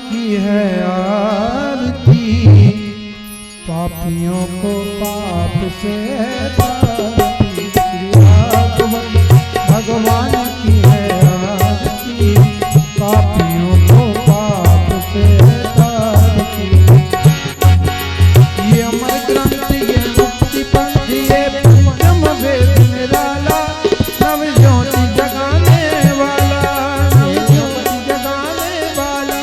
की है आरती, पापियों को पाप से तारती। भगवान की है आरती, पापियों को पाप से तारती। ये अमर ग्रंथ, ये मुक्ति पंथ, ये पंचम वेद निराला, नव ज्योति जगाने वाला, नव ज्योति जगाने वाला,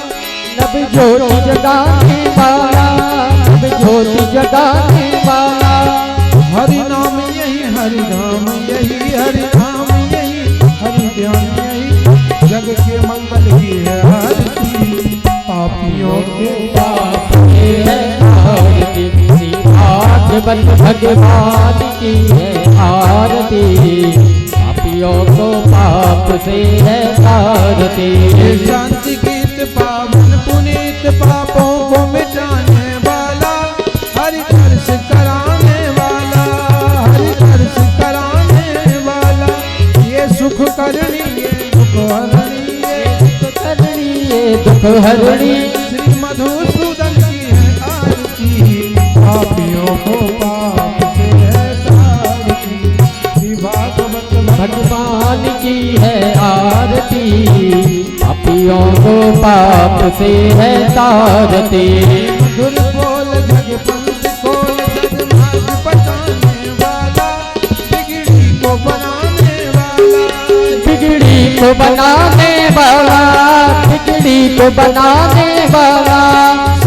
नव ज्योति जगाने वाला, नव ज्योति जगाने वाला। हरि नाम यही, हरि धाम यही, हरि धाम यही, हरि ध्यान यही, जग के मंगल की है आरती, पापियों के पाप से है आरती, भागवत भगवान की है आरती, पापियों को पाप से है आरती। शांति गीत पावन पुनीत, पापों को मिटाने वाला, हरि दर्श कराने वाला, हरि दर्श कराने वाला। ये सुख करणी, ये दुख हरणी, ये दुख करणी, ये दुख हरणी। श्री मधुसूदन की है आरती, पापियों को पाप से है तारती। श्री भागवत भगवान की है आरती, पापियों को पाप से है तारती। मधुर बोल जग पंथ खोल, सदमार्ग बताने वाला, बिगड़ी को बनाने वाला, बिगड़ी को बनाने वाला, बिगड़ी को बनाने वाला।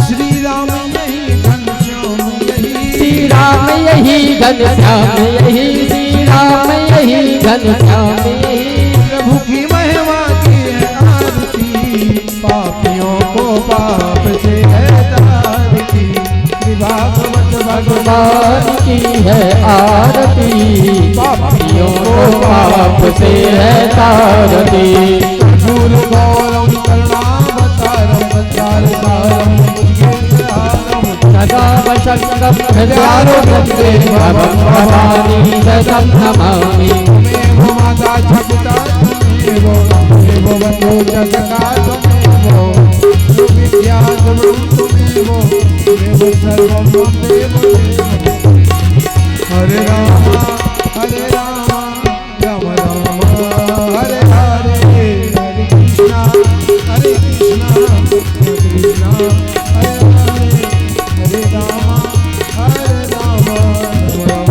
श्री राम यही घनश्याम यही, श्री राम यही घनश्याम यही, श्री राम यही घनश्याम यही। प्रभु की महिमा की है आरती, पापियों को पाप से है तारती। श्री भागवत भगवान की है आरती, पापियों को पाप से है तारती। भूल गौरम करुणावतारम संसारसारम बुद्धिसारम, सदा वशंकं हृदयारोपते भवं भवानी दशं नमामि। त्वमेव माता जगता त्वमेव, त्वमेव बन्धो जगता त्वमेव, विद्या त्वमेव, त्वमेव सर्वं त्वमेव। हरे राम, हरे राम, राम राम, हरे हरे, हरे कृष्णा, हरे कृष्णा, कृष्णा हरे हरे, हरे राम, हरे राम, राम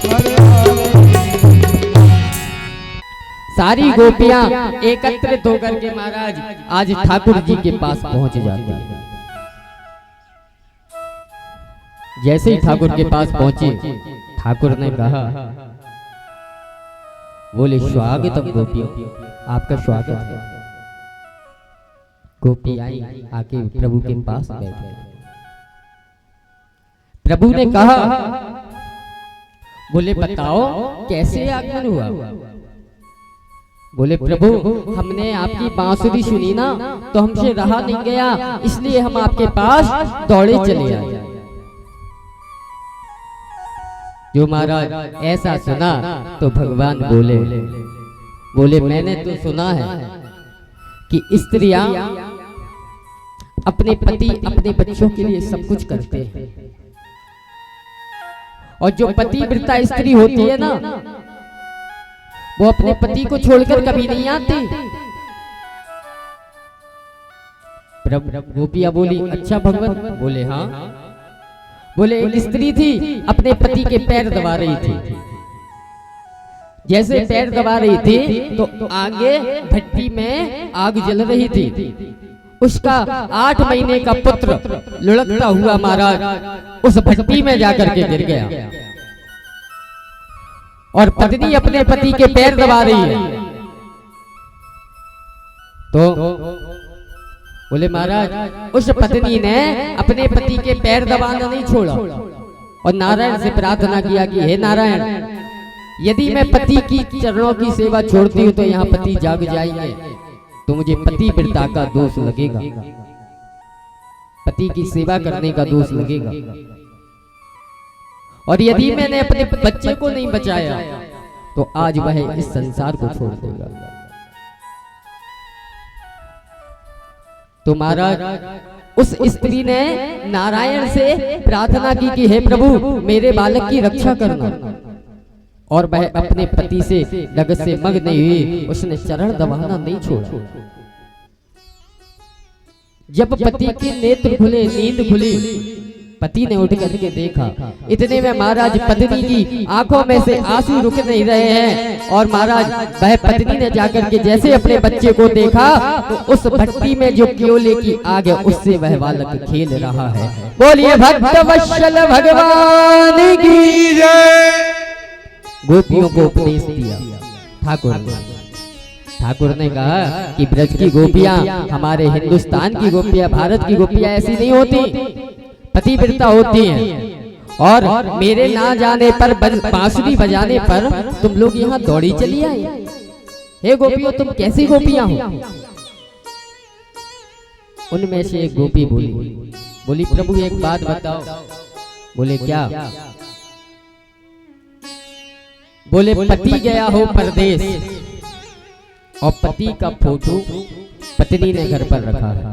हरे हरे। सारी गोपियां एकत्रित होकर के महाराज आज ठाकुर जी के पास पहुंच जाती हैं। जैसे ही ठाकुर के पास पहुंचे, ठाकुर ने कहा, बोले स्वागतम गोपियों, आपका स्वागत है। गोपी आई, आके प्रभु के पास बैठे। प्रभु ने कहा, बोले बताओ कैसे आगमन हुआ। बोले प्रभु, हमने आपकी बांसुरी सुनी ना, तो हमसे रहा नहीं गया, इसलिए हम आपके पास दौड़े चले आए। जो महाराज ऐसा सुना तो भगवान बोले मैंने तो सुना है कि स्त्रियां अपने पति अपने बच्चों के लिए सब कुछ करते हैं, और जो पतिव्रता स्त्री होती है ना, वो अपने पति को छोड़कर कभी नहीं आती। गोपिया बोली अच्छा भगवान। बोले हाँ। बोले एक स्त्री थी, अपने पति के पैर दबा रही थी। जैसे पैर दबा रही थी तो आगे भट्टी में आग जल रही थी। उसका 8 महीने का पुत्र लुढ़कता हुआ महाराज उस भट्टी में जाकर के गिर गया, और पत्नी अपने पति के पैर दबा रही है। तो बोले महाराज, उस पत्नी ने अपने पति के पैर दबाना नहीं छोड़ा, और नारायण से प्रार्थना किया कि हे नारायण, यदि मैं पति की चरणों की सेवा छोड़ती हूँ तो यहाँ पति जाग जाएंगे, तो मुझे पतिव्रता का दोष लगेगा, पति की सेवा करने का दोष लगेगा। और यदि मैंने अपने बच्चे को नहीं बचाया तो आज वह इस संसार को छोड़ देगा। तो महाराज उस स्त्री ने नारायण से प्रार्थना की कि हे प्रभु मेरे बालक की रक्षा करना, और वह अपने पति से लगत से मग्न नहीं हुई, उसने चरण दबाना नहीं छोड़ा। जब पति के नेत्र खुले, नींद खुली, पति ने उठ करके देखा, इतने में महाराज पत्नी की आंखों में से आंसू रुक नहीं रहे हैं, और महाराज वह पत्नी ने जाकर के जैसे अपने बच्चे को देखा तो उस भट्टी में जो क्योले की आग है उससे वह बालक खेल रहा है। बोलिए भक्त वत्सल भगवान की जय। गोपियों को उपदेश दिया ठाकुर ने कहा कि ब्रज की गोपियां, हमारे हिंदुस्तान की गोपियां, भारत की गोपियां ऐसी नहीं होती, पतिव्रता होती हैं, और मेरे ना जाने पर बांसुरी बजाने पर तुम लोग यहाँ दौड़ी चली आई। हे गोपियों तुम कैसी गोपियां हो? उनमें से एक गोपी बोली प्रभु एक बात बताओ। बोले क्या? बोले पति गया हो परदेश और पति का फोटो पत्नी ने घर पर रखा है।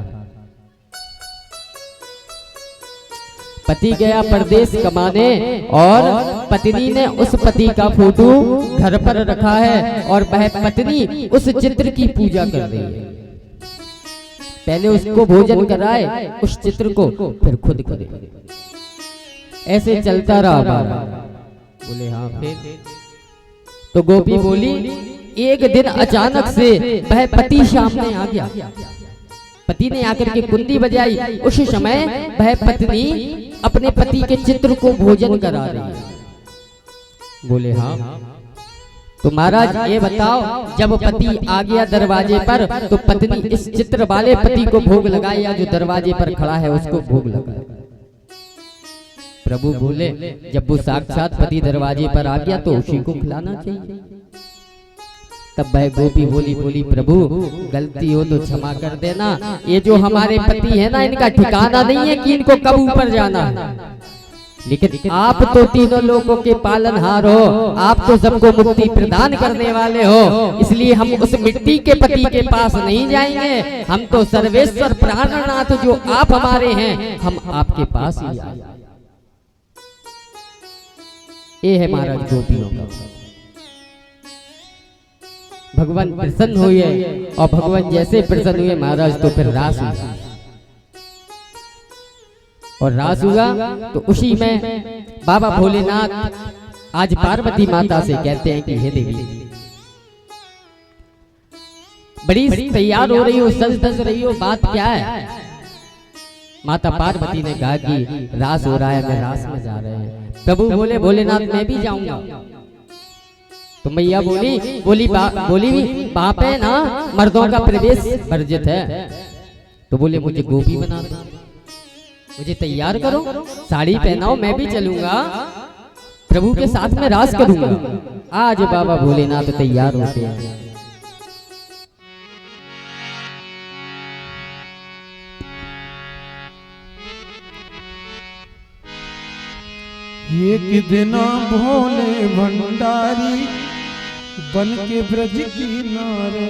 पति गया परदेश कमाने और पत्नी ने उस पति का फोटो घर पर रखा है, और वह पत्नी उस चित्र की पूजा कर रही है। पहले उसको भोजन कराए उस चित्र को, फिर खुद करे। ऐसे चलता रहा। बोले हाँ फिर? तो गोपी बोली एक दिन अचानक से वह पति सामने आ गया। पति ने आकर के कुंडी बजाई, उस समय वह पत्नी अपने पति के चित्र को भोजन करा रही है। बोले हाँ। तो महाराज ये बताओ जब पति आ गया दरवाजे पर तो पत्नी इस चित्र वाले पति को भोग लगाए या जो दरवाजे पर खड़ा है उसको भोग लगाए? प्रभु बोले जब वो साक्षात पति दरवाजे पर आ गया तो उसी को खिलाना चाहिए। तब वह गोपी बोली प्रभु गलती हो तो क्षमा कर देना, ये जो हमारे पति है ना इनका ठिकाना नहीं है कि इनको कब ऊपर जाना है, लेकिन आप तो तीनों लोगों के पालनहार हो, आप तो सबको मुक्ति प्रदान करने वाले हो, इसलिए हम उस मिट्टी के पति के पास नहीं जाएंगे, हम तो सर्वेश्वर प्राणनाथ जो आप हमारे हैं हम आपके पास ही आए। ये है महाराज गोपियों का। भगवान प्रसन्न हुए और भगवान जैसे प्रसन्न हुए महाराज तो फिर रास हुआ, और रास हुआ तो उसी में बाबा भोलेनाथ आज पार्वती माता से कहते हैं कि हे देवी बड़ी तैयार हो रही हो, सज धज रही हो, बात क्या है? माता पार्वती ने कहा कि रास हो रहा है, मैं रास में जा रहे हैं। प्रभु बोले भोलेनाथ मैं भी जाऊंगा। तो मैया बोली वहां पे ना मर्दों का प्रवेश वर्जित है। तो बोले मुझे गोपी बना दो, मुझे तैयार करो, साड़ी पहनाओ, मैं भी चलूंगा, प्रभु के साथ में रास करूंगा। आज बाबा भोलेनाथ तैयार होते हैं। एक दिना भोले भंडारी बन के ब्रज किनारे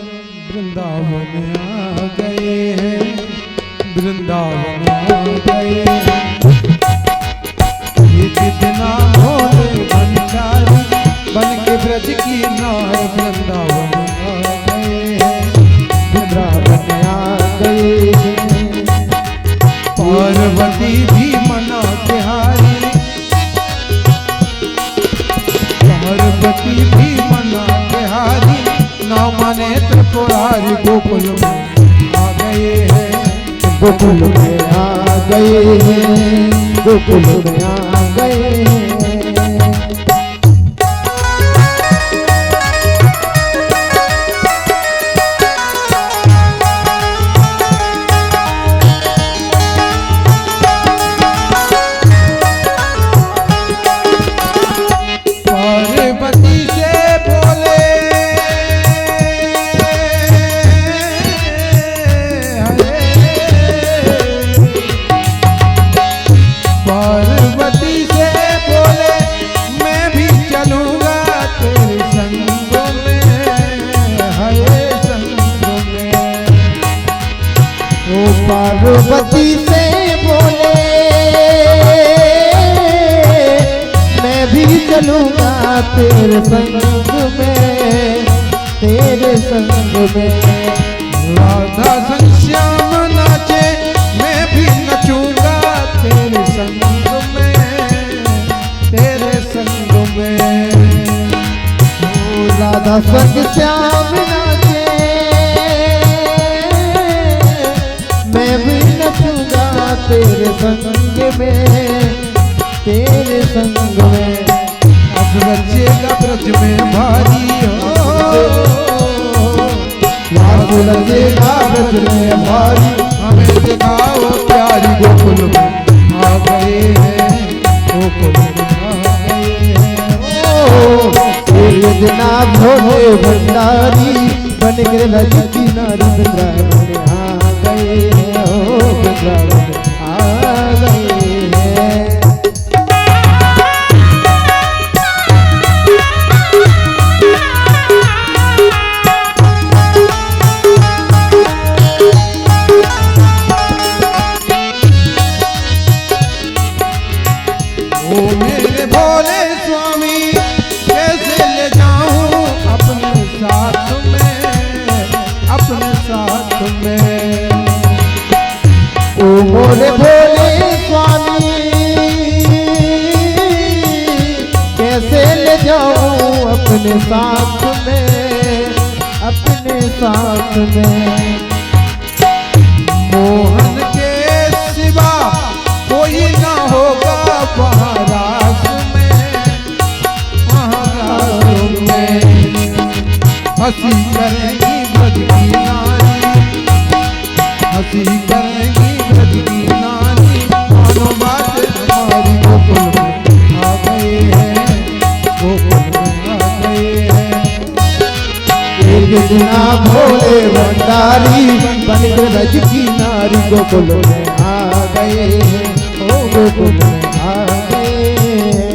वृंदावन आ गए हैं, वृंदावन आ गए हैं। एक दिना भोले भंडारी बन के ब्रज किनारे वृंदावन आ गए हैं, वृंदावन आ गए हैं। पार्वती भी मना बिहारी, पार्वती भी मना बिहारी, नौ मने त्रिपुरारी गोकुल में आ गए हैं, गोकुल में आ गए हैं, गोकुल में आ गए हैं। पार्वती से भगवती से बोले मैं भी चलूंगा तेरे संग में, तेरे संग में। राधा संग श्याम नाचे मैं भी नचूंगा तेरे संग में, तेरे संग में। राधा संग श्याम नाचे मैं भी नचूंगा तेरे संग में, तेरे संग में। अब रचेगा ब्रज में भारी हो, अब रचेगा ब्रज में भारी। हमें दिखाओ प्यारी गोकुल में आ गए हैं, गोकुल में आ गए हैं। एक जना भोले भंडारी बन के लगी नारी वृंदावन आ गए हैं, ओ वृंदावन आ गए हैं। ओ मेरे भोले स्वामी कैसे ले जाऊं अपने साथ में, अपने साथ में। ओ मोरे भोले स्वामी कैसे ले जाऊं अपने साथ में, अपने साथ में। मोहन के सिवा कोई ना होगा वहाँ रास में, वहाँ रास में। हंसी करेंगी ब्रज की नारी, हंसी करेंगी ब्रज की नारी। मानो बात हमारी गोकुल में आ गए हैं, गोकुल में आ गए हैं। एक जना भोले भंडारी बन के ब्रज की नारी गोकुल में आ गए हैं, ओ गोकुल में आ गए हैं।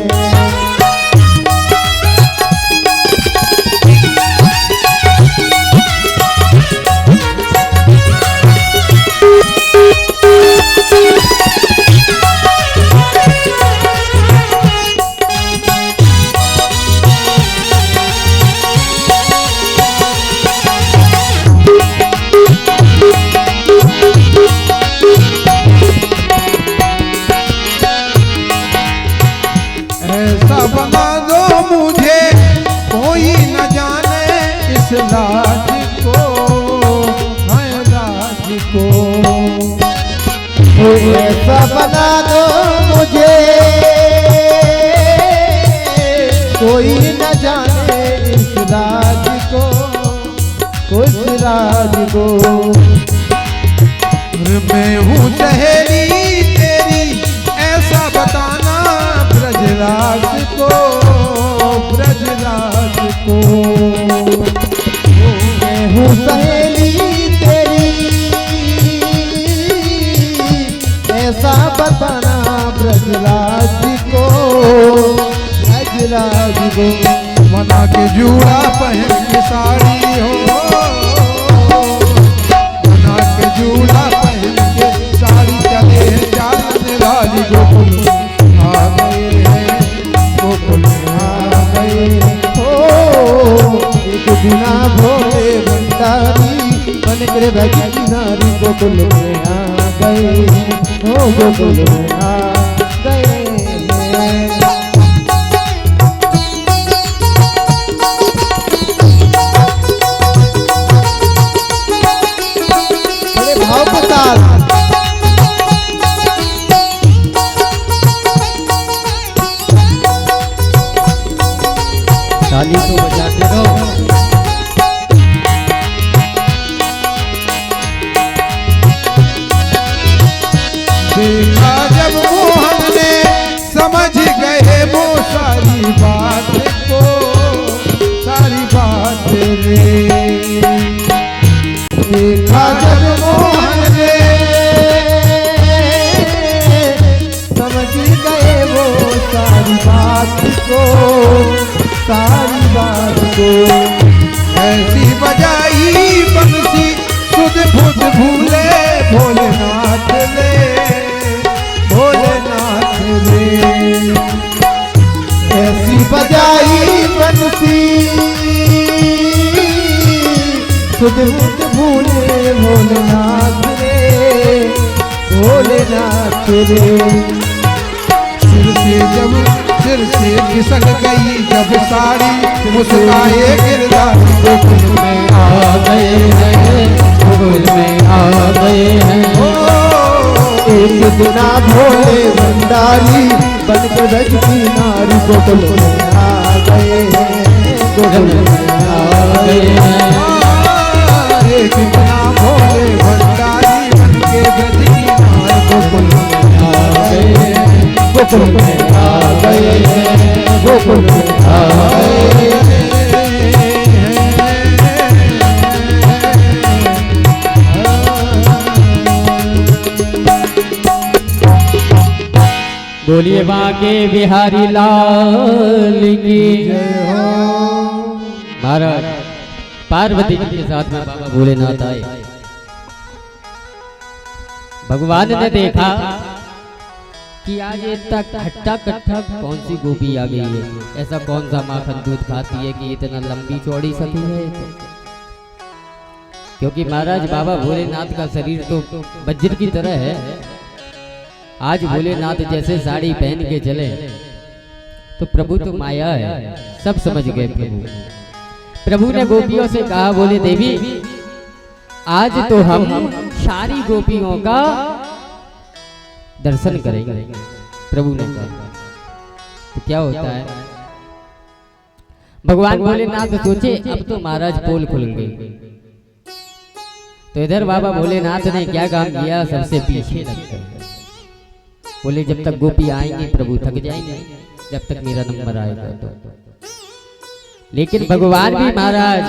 ऐसा बना दो मुझे कोई न जाने इस राज को, है राज को। ऐसा बना दो मुझे कोई न जाने इस राज को, उस राज को। मैं हूँ सहेली तेरी ऐसा बताना ब्रजराज को, ब्रजराज को। मैं हूँ सहेली तेरी ऐसा बताना ब्रजराज को, ब्रजराज को। मना के जूड़ा पहन के साड़ी हो, मना के जूड़ा पहन के साड़ी चले हैं चालन वाली गोकुल आ गए हैं, गोकुल आ गए हैं। एक बिना भोले भंडारी बन के ब्रज की नारी गोकुल में आ गए हैं, ओ गोकुल में आ गए हैं। बड़े भाव के साथ ताली तो बजाते रहो। देखा जब मोहन ने समझ गए वो सारी बात को, सारी बात रे। देखा जब मोहन ने समझ गए वो सारी बात को, सारी बात को। ऐसी बजाई बंसी सुध बुध भूले भोलेनाथ ले, दूत भूले भोलेनाथ रे, भोलेनाथ रे। सिर से खिसक गई जब साड़ी, मुस्काए गिरधारी गोकुल में आ गए हैं, गोकुल में आ गए हैं। एक दिना भोले भंडारी बनकर रजती नारी गोकुल में आ गए हैं, गोकुल में आ गए हैं। एक दिना भोले भंडारी बनके ब्रज की नार गोकुल में आ गए हैं, गोकुल में आ गए हैं, गोकुल में आ गए हैं। बोलिए बांके बिहारी लाल की जय हो। महाराज पार्वती जी के साथ में बाबा भोलेनाथ आए। भगवान ने देखा कि आज ये तक खट्टा कट्टा कौन सी गोपी आ गई है, ऐसा कौन सा माखन दूध खाती है कि इतना लंबी चौड़ी सती है। क्योंकि महाराज बाबा भोलेनाथ का शरीर तो वज्र की तरह है। आज भोलेनाथ जैसे साड़ी पहन के चले तो प्रभु तो माया है, सब समझ गए प्रभु। प्रभु ने गोपियों से कहा, बोले देवी आज तो हम सारी गोपियों का दर्शन करेंगे। प्रभु ने कहा तो क्या होता है, भगवान भोलेनाथ सोचे अब तो महाराज पोल खुल गए। तो इधर बाबा भोलेनाथ ने क्या काम किया, सबसे पीछे लग गए। बोले जब तक गोपी आएंगे प्रभु थक जाएंगे, जब तक मेरा नंबर आएगा तो। लेकिन भगवान भी महाराज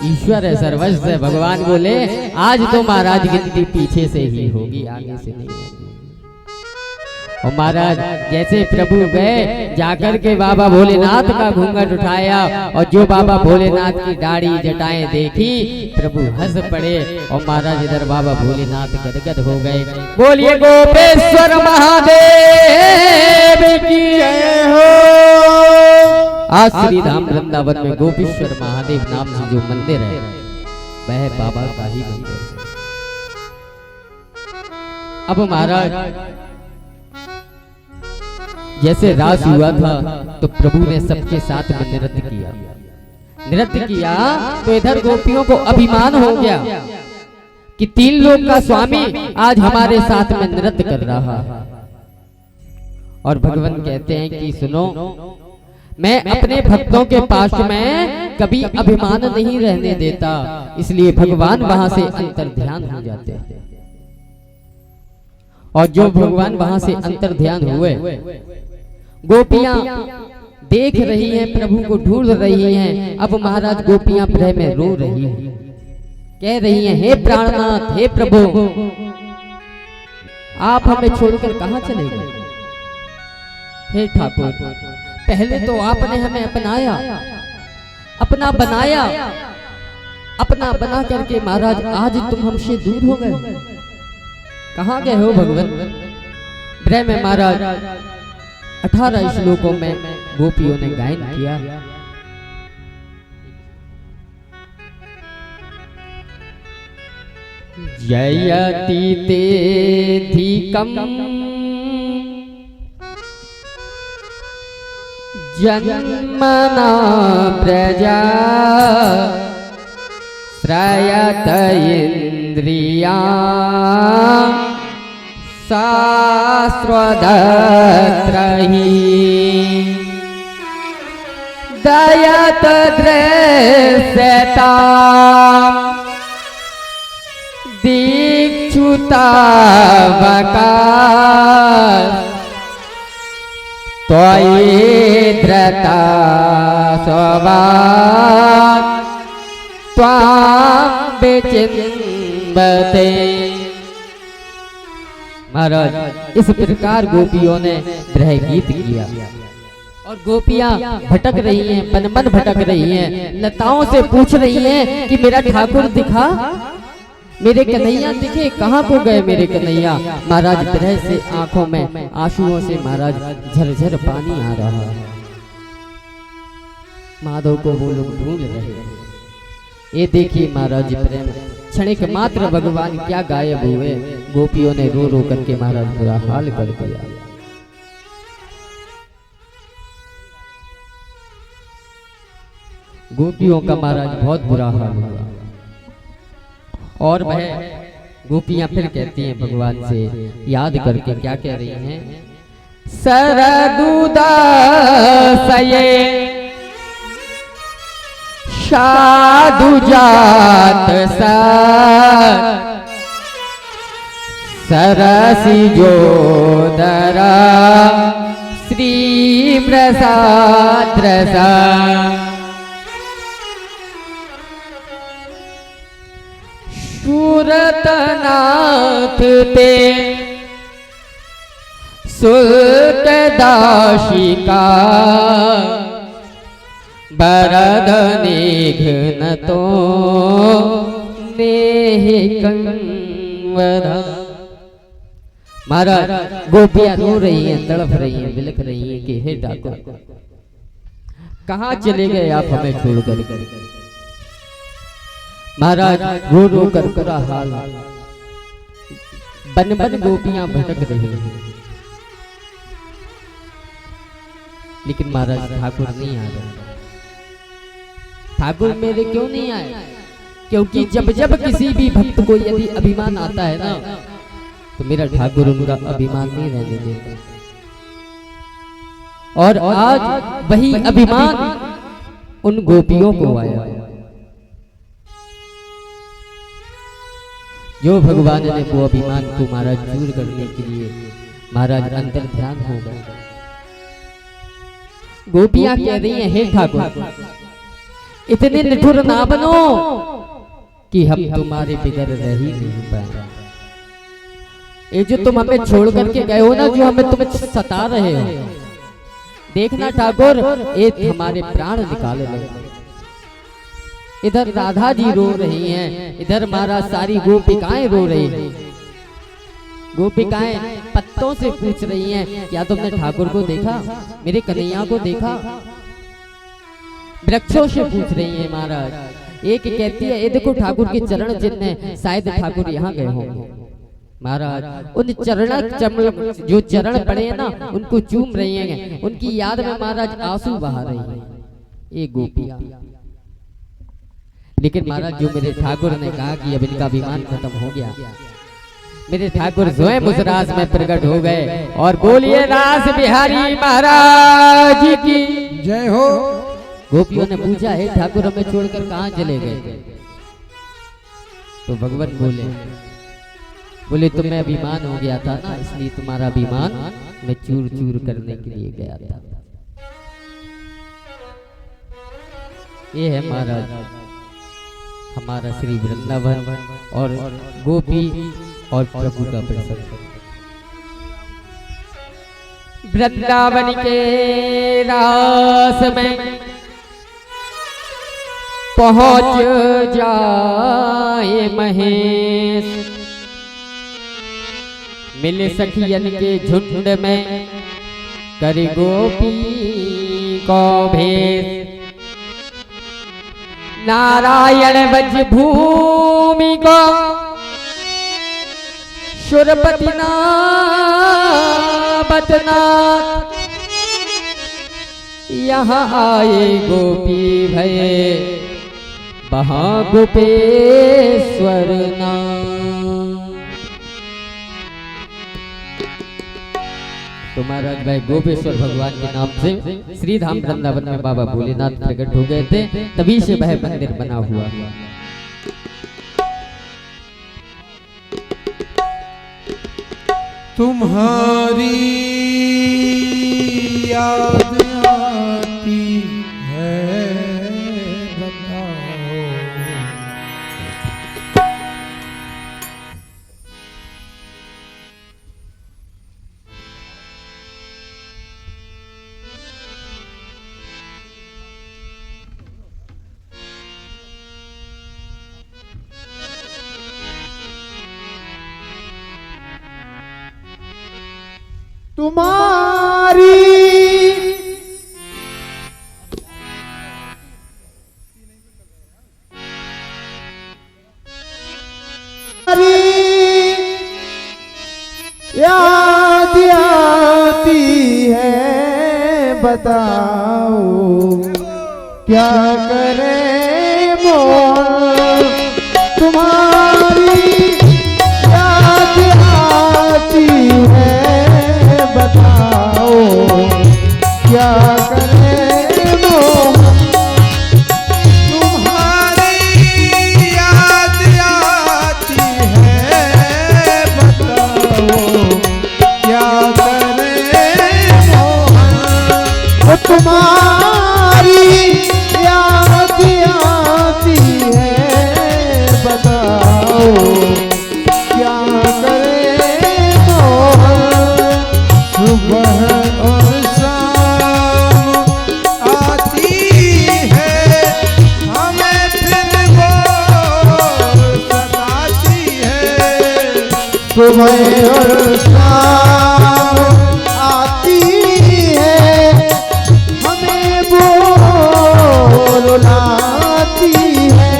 ईश्वर है, सर्वस्व है। भगवान बोले आज तो महाराज गिनती पीछे से ही होगी, आगे से नहीं होगी। और महाराज जैसे प्रभु गए, जाकर के बाबा भोलेनाथ का घूंघट उठाया और जो बाबा भोलेनाथ की दाढ़ी जटाएं देखी, प्रभु हंस पड़े। और महाराज इधर बाबा भोलेनाथ गदगद हो गए। बोलिए गोपेश्वर महादेव की जय हो। आज श्री धाम वृंदावन में गोपेश्वर महादेव नाम से जो मंदिर है वह बाबा का ही मंदिर है। अब महाराज जैसे रास हुआ था तो प्रभु ने सबके साथ में नृत्य किया। नृत्य किया तो इधर गोपियों को अभिमान हो गया कि 3 लोक का स्वामी आज हमारे साथ में नृत्य कर रहा है। और भगवान कहते हैं कि सुनो, मैं अपने भक्तों के पास में कभी अभिमान नहीं रहने देता, इसलिए भगवान वहां से अंतर ध्यान हो जाते हैं। और जो भगवान वहां से अंतर ध्यान हुए, गोपियां देख रही हैं, प्रभु को ढूंढ रही हैं। अब महाराज गोपियां प्रेम में रो रही हैं, कह रही हैं हे प्राणनाथ, हे प्रभु आप हमें छोड़कर कहां चले गए। हे ठाकुर, पहले तो आपने हमें अपनाया, अपना बनाया, अपना बना करके महाराज आज तुम हमसे दूर हो गए। कहां गए हो भगवान। ब्रह्म में महाराज 18 श्लोकों में गोपियों ने गायन किया। जयति तेधिकम् जन्मना प्रजा श्रयत इंद्रिया शास्त्रदत्रहि दयत दृश्यता दीक्षुतावका त्वयि धृता स्वभाव त्वां विचिन्वते। महाराज इस प्रकार गोपियों ने ग्रह गीत किया और गोपियां भटक रही हैं, मन मन भटक रही हैं, लताओं से पूछ रही हैं कि मेरा ठाकुर दिखा, मेरे कन्हैया दिखे, कहाँ को गए मेरे कन्हैया। महाराज ग्रह से आंखों में आंसुओं से महाराज झरझर पानी आ रहा है। माधव को वो लोग ढूंढ रहे हैं। ये देखिए महाराज प्रेम क्षणिक मात्र भगवान क्या गायब हुए। गोपियों ने रो रो करके महाराज बुरा हाल कर दिया। गोपियों का महाराज बहुत बुरा हाल हुआ। और वह गोपियां फिर कहती हैं भगवान से याद करके, क्या कह रही हैं? सरदुदासये साधु जात सरसी जोदरा श्री प्रसाद रसा सूरतनाथ ते सुल्क दाशिका बरद निघ्न तो नेह कंवरा। महाराज गोपियां रो रही हैं, तड़प रही हैं, बिलख रही हैं कि हे ठाकुर कहाँ चले गए आप हमें छोड़कर। महाराज रो रो कर बुरा हाल, बन बन गोपियां भटक रही हैं। लेकिन महाराज ठाकुर नहीं आ रहे। ठाकुर मेरे क्यों नहीं आए? क्योंकि जब जब किसी भी भक्त को यदि अभिमान आता है ना, तो मेरा ठाकुर उनका अभिमान नहीं रहने देते। और आज वही अभिमान उन गोपियों को आया जो भगवान ने वो अभिमान को महाराज दूर करने के लिए महाराज अंतर ध्यान हो गए। गोपियां कह रही हैं हे ठाकुर इतने निठुर ना बनो कि हम तुम्हारे बिगर रह ही नहीं पाए। ये जो तुम हमें छोड़ करके गए हो ना, जो हमें तुम्हें सता रहे हो, देखना ठाकुर ये हमारे प्राण निकाल ले। इधर राधा जी रो रही हैं, इधर महाराज सारी गोपिकाएं रो रही हैं। गोपिकाएं पत्तों से पूछ रही हैं क्या तुमने ठाकुर को देखा, मेरे कन्हैया को देखा। वृक्षों से पूछ रही हैं महाराज। एक कहती है ये देखो ठाकुर के चरण चिन्ह हैं, शायद ठाकुर यहाँ गए होंगे। महाराज उन जो चरण पड़े हैं ना उनको चूम रही हैं, उनकी याद में महाराज आंसू बहा रही हैं ये गोपियां। लेकिन महाराज जो मेरे ठाकुर ने कहा कि अब इनका अभिमान खत्म हो गया, मेरे ठाकुर स्वयं उस रास में प्रकट हो गए। और बोलिए रास बिहारी महाराज की जय हो। गोपियों ने पूछा हे ठाकुर हमें छोड़कर कहाँ चले गए? तो भगवान बोले तुम्हें अभिमान हो गया था ना, इसलिए तुम्हारा अभिमान मैं चूर चूर करने के लिए गया था। ये है महाराज हमारा श्री वृंदावन और गोपी और प्रभु का प्रसंग। वृंदावन के रास में पहुंच जाए महेश, मिले सखियन के झुंड में कर गोपी को भेष। नारायण ब्रज भूमि को सुरपति नाथ यहाँ आए गोपी भये वहाँ गोपेश्वर नाम। तो महाराज भाई गोपेश्वर भगवान के नाम से श्री धाम वृंदावन में बाबा भोलेनाथ प्रकट हो गए थे, तभी से वह मंदिर बना हुआ। तुम्हारी याद आती है बताओ, तुम्हारी याद आती है, बताओ क्या करें मोहन। तुम्हारी याद आती है, बताओ क्या करें मोहन। तुम्हारी याद आती है, बताओ क्या करें मोहन। वो तुम्हारी याद आती है, बताओ क्या करें मोहन। सुबह और शाम आती है, हमें फिर वो सताती है। सुबह और शाम आती है, हमें वो रुलाती है।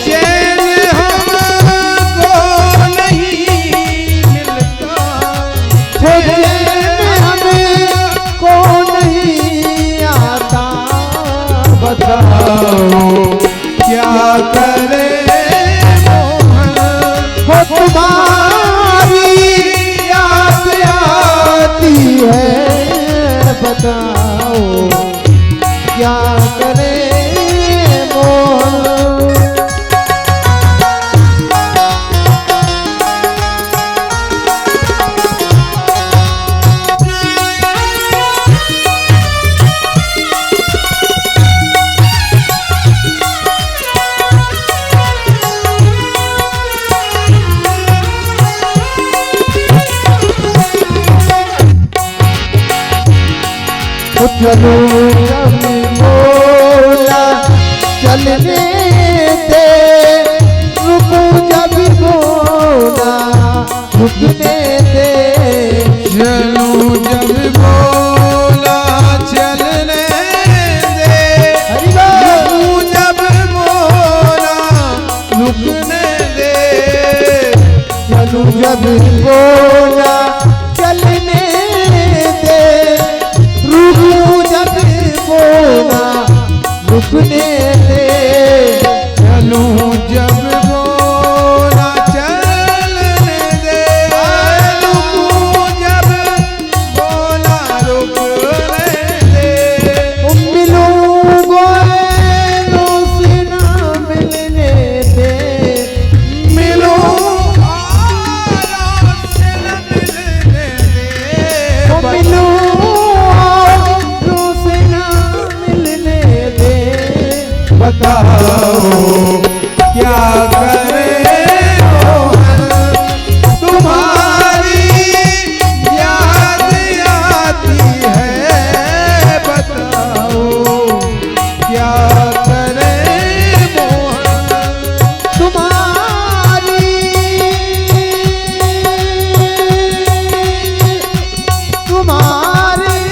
चैन हमको नहीं मिलता, चैन हमें को नहीं आता, बताओ क्या करे मोहन। वो तुम्हारी याद आती है, बताओ क्या करें मोहन। चलो कभी बोला चलने दे, रुको जब बोला रुकने दे। चलूं जब बोला चलने दे, हरि बोल। रुकूं जब बोला रुकने दे। चलूं जब बोला चलने दे, रुकूं जब बोला रुकने दे। चलूं जब बोला चलने दे, रुकूं जब बोला रुकने दे। मिलूंगो से ना मिलने दे, मिलूं से न मिलने दे। मिलूं से ना मिलने दे। बताओ क्या करे मोहन। तुम्हारी याद आती है, बताओ क्या करे मोहन। तुम्हारी तुम्हारी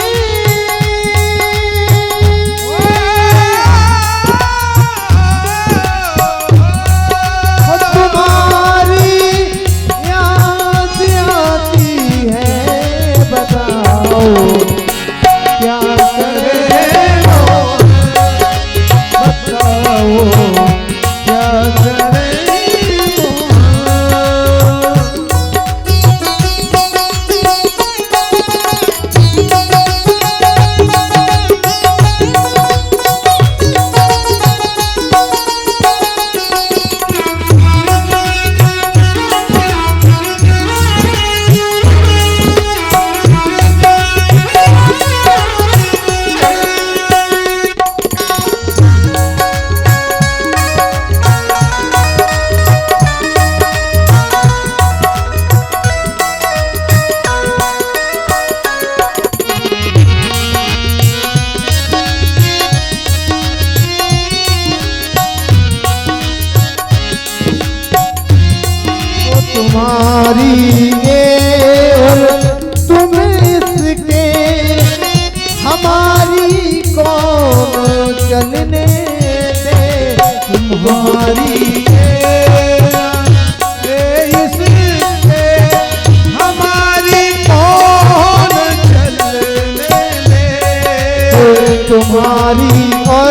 तुम्हारी और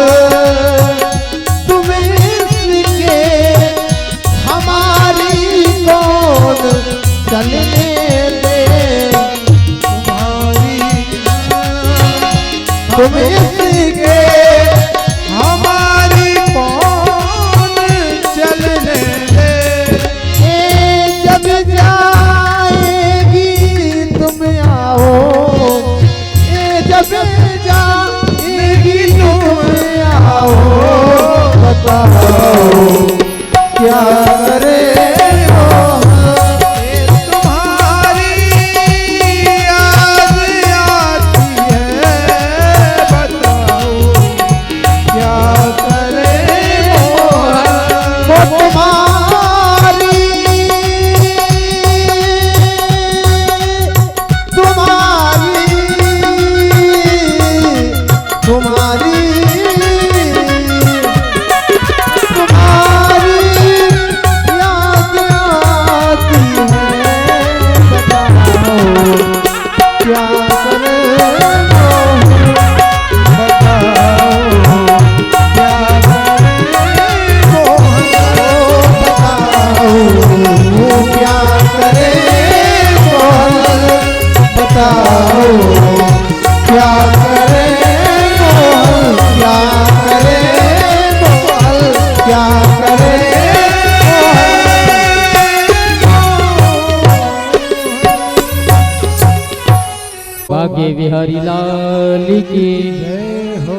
तुम्हें इसके हमारी कौन चलने दे। तुम्हें इसके हमारी कौन चलने दे। जब जाएगी तुम आओ, जब जाएगी तुम आओ, बताओ क्या करे तुम्हारी याद आती है, बताओ क्या करे वो तुम्हारी तुम्हारी तुम्हारी याद आती है, बताओ क्या करे बताओ क्या करे बताओ क्या करे मोहन, क्या करे मोहन, क्या करे भाग्य बिहारी लाल की जय हो।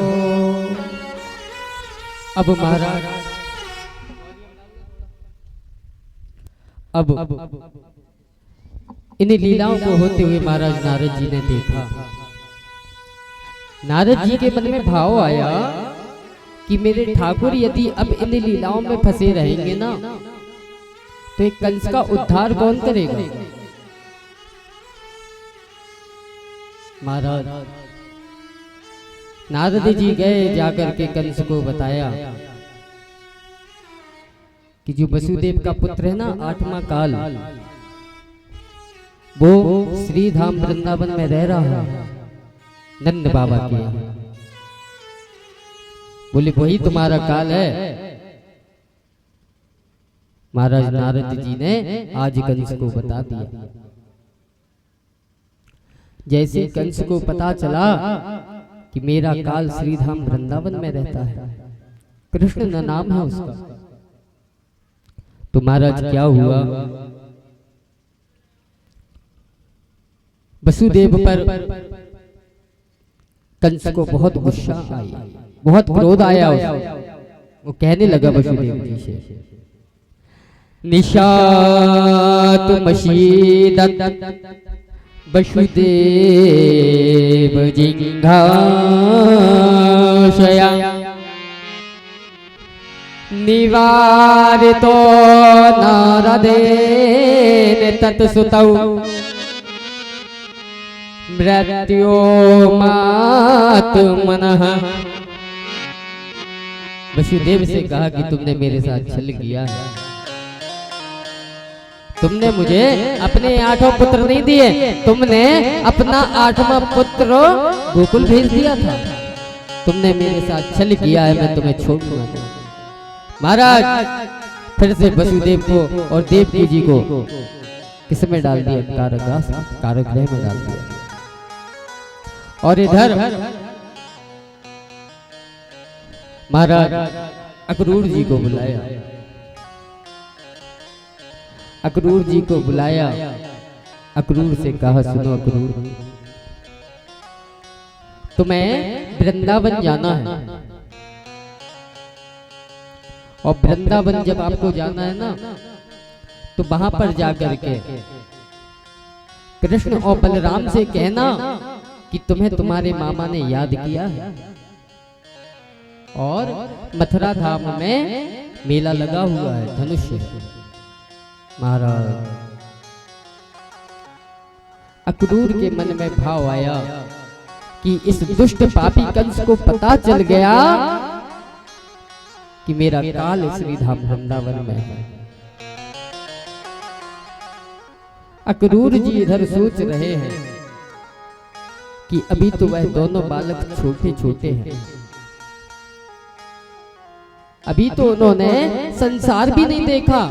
अब महाराज अब इन लीलाओं को होते हुए महाराज नारद जी ने देखा। नारद जी के मन में भाव आया कि मेरे ठाकुर यदि अब इन लीलाओं में फंसे रहेंगे ना तो एक कंस का उद्धार कौन करेगा। महाराज नारद जी गए, जाकर के कंस को बताया कि जो वसुदेव का पुत्र है ना 8वां काल, वो श्री धाम वृंदावन में रह रहा है नंद बाबा के यहाँ। बोले वही तुम्हारा काल है। महाराज नारद जी ने आज कंस को बता दिया। जैसे कंस को पता चला कि मेरा काल श्रीधाम वृंदावन में रहता है, कृष्ण न नाम है उसका, तो महाराज क्या हुआ, वसुदेव पर कंस को बहुत गुस्सा आया, बहुत क्रोध आया उसको। वो कहने लगा वसुदेव जी से, निशात मशीदत वसुदेव जिघांसया निवारितो नारदेन तत्सुतौ मृत्यो मात्मनः। वसुदेव से कहा कि तुमने मेरे साथ छल किया है, तुमने मुझे अपने 8 पुत्र नहीं दिए, तुमने अपना 8वां पुत्र गोकुल भेज दिया था, तुमने मेरे साथ छल किया है, मैं तुम्हें छोड़ूंगा नहीं। महाराज फिर से वसुदेव को और देवकी जी को किस में डाल दिया, कारागृह में डाल दिया। और इधर महाराज अक्रूर जी को बुलाया, अक्रूर जी को बुलाया, अक्रूर से कहा सुनो अक्रूर, तुम्हें वृंदावन जाना है, और वृंदावन जब आपको जाना है ना तो वहां पर जाकर के कृष्ण और बलराम से कहना कि तुम्हें तुम्हारे मामा ने याद किया है, और मथुरा धाम में मेला लगा हुआ है धनुष। महाराज अक्रूर के मन में भाव आया कि इस दुष्ट पापी कंस को पता चल गया कि मेरा काल श्रीधाम वृंदावन में है। अक्रूर जी इधर सोच रहे हैं कि अभी तो वह दोनों बालक छोटे छोटे हैं, अभी तो उन्होंने संसार भी नहीं देखा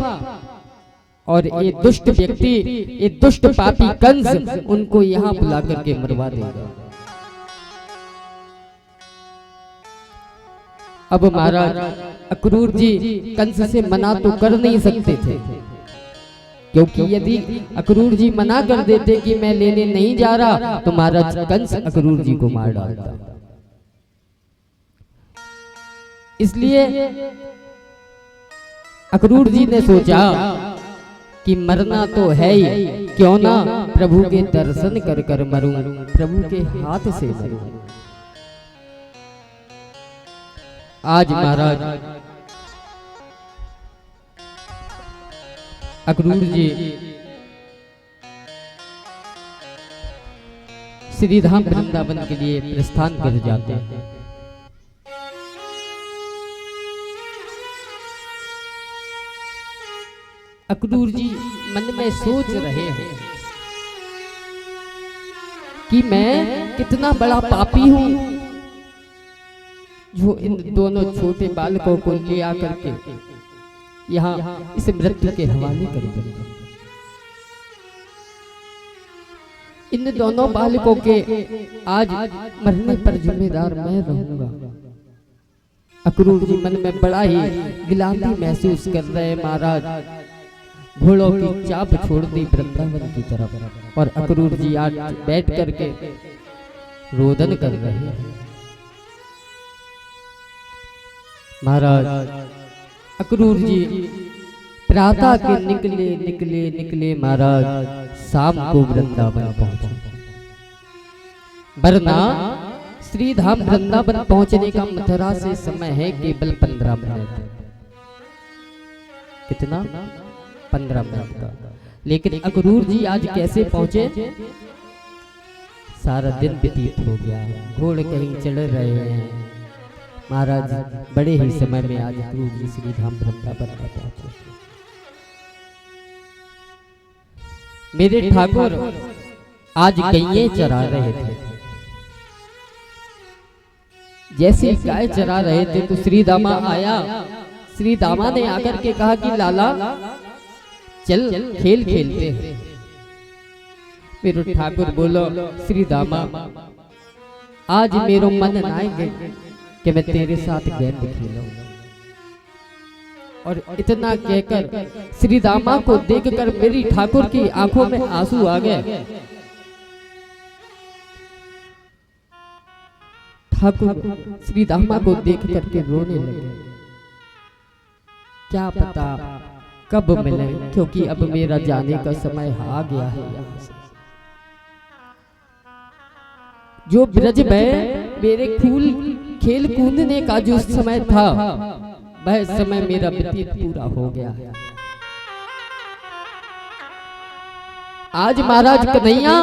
और ये दुष्ट व्यक्ति, ये दुष्ट पापी कंस उनको यहाँ बुला करके मरवा देगा। अब महाराज अक्रूर जी कंस से मना तो कर नहीं सकते थे, क्योंकि यदि अक्रूर जी मना कर देते कि मैं लेने नहीं जा रहा तो महाराज कंस अक्रूर जी को मार डालता। इसलिए अक्रूर जी ने सोचा कि मरना तो है ही, क्यों ना प्रभु के दर्शन कर कर मरूं, प्रभु के हाथ से मरूं। आज महाराज अक्रूर जी श्रीधाम वृंदावन के लिए प्रस्थान कर जाते हैं। अक्रूर जी मन में सोच रहे हैं कि मैं कितना बड़ा पापी हूं जो इन दोनों छोटे बालकों को ले आकर के यहाँ इस मृत्यु के हवाले कर दूंगा। इन दोनों बालकों के आज मरने पर जिम्मेदार मैं रहूंगा। अक्रूर जी मन में बड़ा ही गिलानी महसूस कर रहे हैं। महाराज घोड़ों की चाप छोड़ दी वृंदावन की तरफ और अक्रूर जी आज बैठ करके रोदन कर रहे हैं। महाराज अक्रूर जी प्रातः के निकले महाराज शाम को वृंदावन पहुंचे। वरना श्रीधाम वृंदावन पहुंचने का मथुरा से समय है केवल 15 मिनट। कितना? 15 मिनट का। लेकिन अक्रूर जी आज कैसे पहुंचे? सारा दिन व्यतीत हो गया, घोड़े कहीं चढ़ रहे हैं। महाराज बड़े ही समय में आज अक्रूर जी श्रीधाम वृंदावन पहुंचे। मेरे ठाकुर आज गैये चरा रहे थे। जैसे गाय चरा रहे थे तो श्री दामा आया। श्री दामा ने आकर के कहा कि लाला चल खेल खेलते हैं। मेरे ठाकुर बोलो श्री दामा आज मेरो मन नाए कि मैं तेरे साथ गेंद खेलूं। और इतना कहकर श्री दामा को देखकर मेरी ठाकुर की आंखों में आंसू आ गए। ठाकुर श्री दामा को देख करके रोने लगे। क्या पता कब मिले, क्योंकि अब मेरा जाने का समय आ गया है। यहाँ से जो ब्रज में मेरे खेल कूदने का जो समय था वह समय मेरा व्यतीत पूरा हो गया है। आज महाराज कन्हैया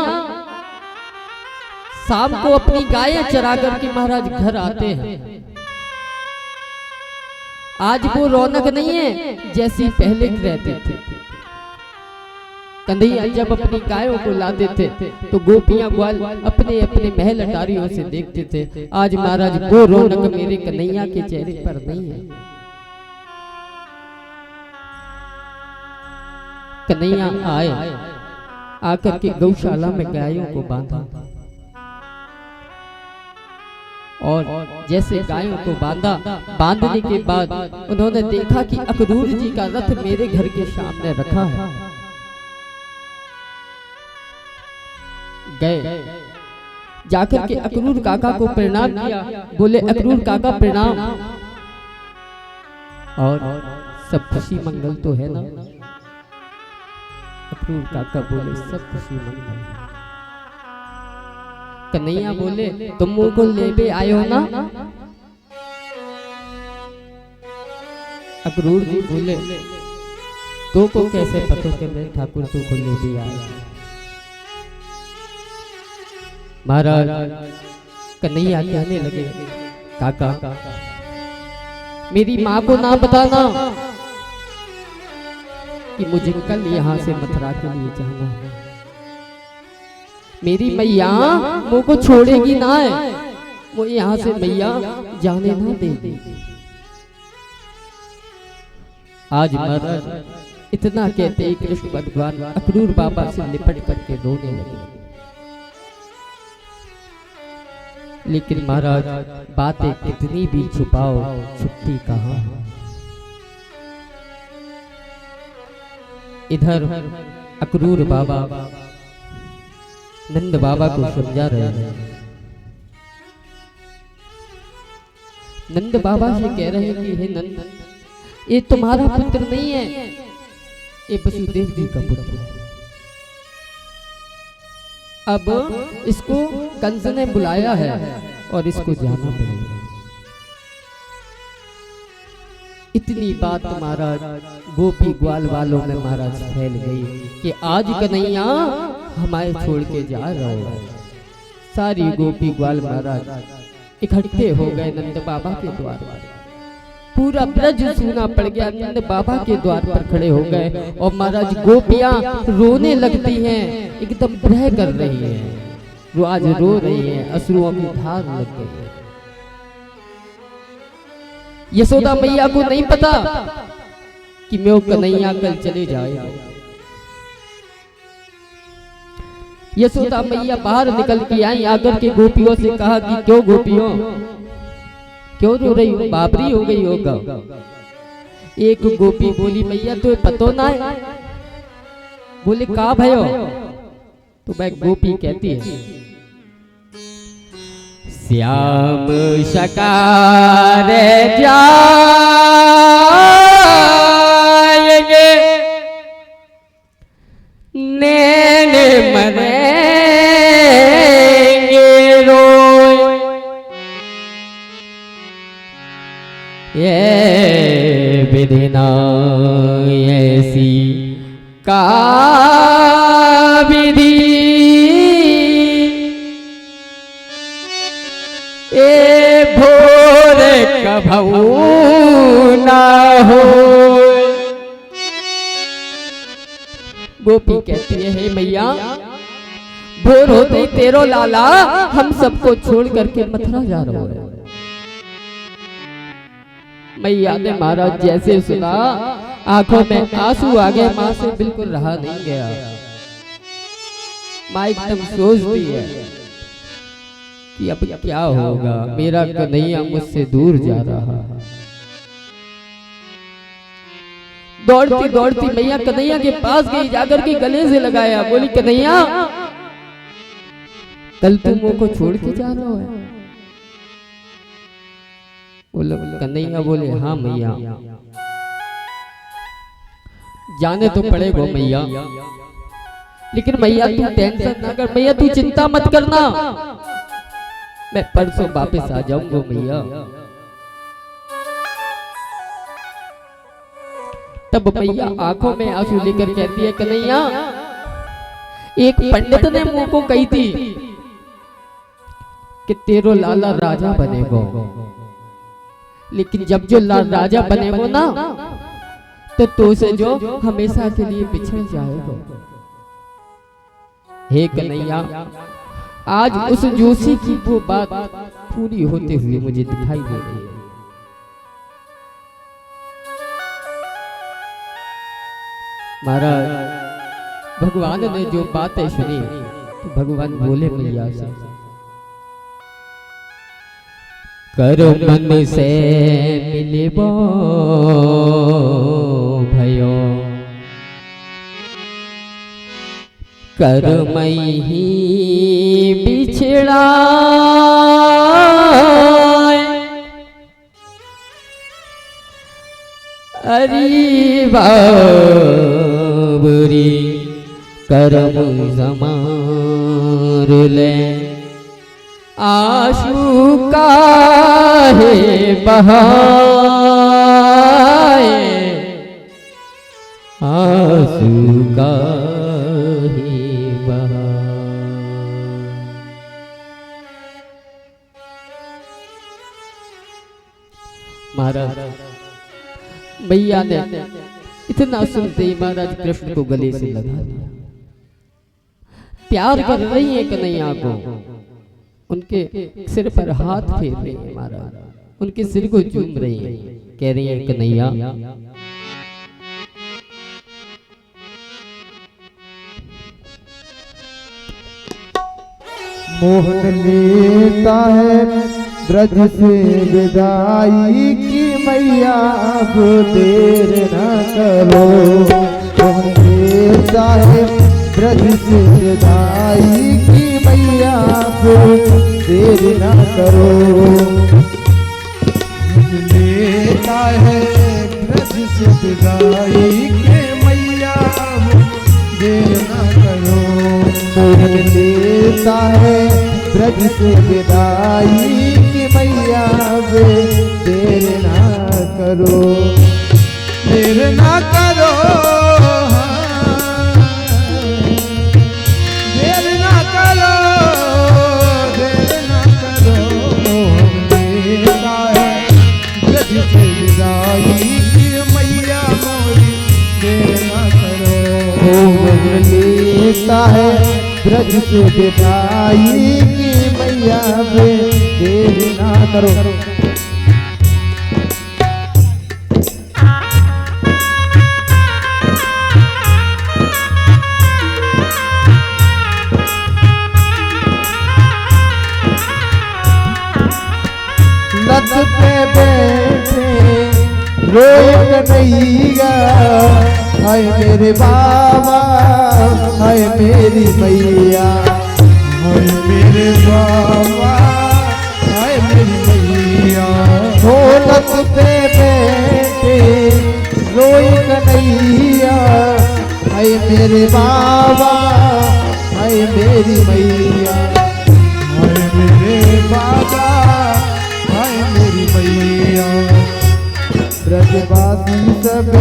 शाम को अपनी गायें चरा करके महाराज घर आते हैं। आज वो रौनक नहीं है जैसी पहले रहते थे। कन्हैया जब अपनी गायों को लाते थे तो गोपियां ग्वाल अपने अपने महल अटारियों से देखते थे। आज महाराज वो रौनक मेरे कन्हैया के चेहरे पर नहीं है। कन्हैया आए, आकर के गौशाला में गायों को बांधा और जैसे गायों को बांधा, बांधने के बाद उन्होंने देखा कि अक्रूर जी का रथ मेरे घर के सामने रखा है। गए जाकर के अक्रूर काका को प्रणाम किया। बोले अक्रूर काका प्रणाम। और सब खुशी मंगल तो है ना? अक्रूर काका बोले सब खुशी मंगल। कन्हैया बोले तुम मुंह को लेबे आयो ना? अक्रूर जी बोले तो को कैसे पता कि मैं ठाकुर तो को लेबे आया? महाराज कन्हैया कहने लगे काका मेरी माँ को ना बताना कि मुझे कल यहाँ से मथुरा के लिए जाना है। मेरी मैया मुझ को छोड़ेगी ना है, वो यहाँ से मैया जाने ना देगी। आज महाराज इतना कहते ही कृष्ण भगवान अक्रूर बाबा से लिपट करके रोने लगे। लेकिन महाराज बातें कितनी भी छुपाओ, छुपती कहाँ है। इधर अक्रूर बाबा नंद बाबा को समझा रहे हैं। नंद बाबा से कह रहे हैं कि हे नंद, ये तुम्हारा पुत्र नहीं है, ये वसुदेव जी का पुत्र है। अब इसको कंस ने बुलाया है और इसको जाना पड़ेगा। इतनी बात महाराज गोपी ग्वाल वालों में महाराज फैल गई कि आज कन्हैया हमारे छोड़ के जा रहे हो। सारी गोपी ग्वाल महाराज इकट्ठे हो गए नंद बाबा के द्वार। पूरा ब्रज सूना पड़ गया, नंद बाबा के द्वार पर खड़े हो गए और महाराज गोपियां रोने लगती हैं, एकदम ब्रह कर रही हैं, वो आज रो रही हैं, अश्रुओं की धार लग गई। यशोदा मैया को नहीं पता कि मैं कन्हैया कल चले जाएगा। यशोदा मैया बाहर निकल के आई, आकर के गोपियों से कहा कि क्यों गोपियों क्यों रो रही हो, बाबरी हो गई होगा। एक गोपी बोली मैया तो पतो ना है। बोले का भयो? तो वह गोपी कहती है श्याम शकार जाएंगे नैन मरेंगे रोए, ये विधि ना ऐसी का विधि, ए भोर कभू ना हो। गोपी कहती है हे मैया, भोर होते ही तेरो लाला हम सबको छोड़ करके मथुरा जा रहा है। मैया ने महाराज जैसे सुना आंखों में आंसू आ गए, मां से बिल्कुल रहा नहीं गया। मां एकदम सोचती है कि अब क्या होगा, मेरा कन्हैया मुझसे दूर जा रहा है। दौड़ती दौड़ती मैया कन्हैया के पास गई, जाकर के गले से लगाया, बोली कन्हैया कल तुम मुझको छोड़ के जा रहा है? बोले कन्हैया बोले हाँ मैया जाने तो पड़ेगा मैया, लेकिन मैया तू टेंशन ना कर, मैया तू चिंता मत करना, मैं परसों वापस आ जाऊंगा मैया। तब मैया आंखों में आंसू लेकर कहती है कन्हैया एक पंडित ने मुंह को कही थी कि तेरो लाला राजा बनेगो, लेकिन जब जो राजा बनेगो ना तो से जो हमेशा के लिए बिछड़ जाएगा। हे कन्हैया आज उस जोशी की वो बात पूरी होते हुए मुझे दिखाई दे रही है। महाराज भगवान ने जो बातें सुनी तो भगवान बोले मैया से करो मन से मिलबो भयो, कर मई ही बिछड़ा अरे बाबरी करम समार ले आशु काहे बहाए, आशु काहे बहाए। महाराज मैया ने इतना सुनते ही महाराज कृष्ण को गले से लगा लिया। प्यार कर रही है कन्हैया को, उनके सिर पर हाथ फेर रही है महाराज, उनके सिर को चूम रही है, कह रही है कन्हैया मोहन लेता है ब्रज से विदाई की मैया अब देर न करो। मोहन लेता है ब्रज से विदाई की मैया अब देर न करो। लेता है ब्रज से विदाई के मैया अब देर न करो। मोहन लेता है ब्रज से विदाई की मैया अब देर ना करो। देर ना करो, देर ना करो, देर ना करो। लेता है ब्रज से विदाई की मैया मोरी देर ना करो। मोहन लेता है ब्रज से विदाई की मैया अब देर ना करो। लत पे बैठे रोए कन्हैया, हाय मेरे बाबा, हाय मेरी मैया। हाय मेरे बाबा, हाय मेरी मैया। हो लत पे बैठे रोए कन्हैया, हाय मेरे बाबा, हाय मेरी मैया। हाय मेरे बाबा, हाय मेरी मैया। ब्रजवासी सब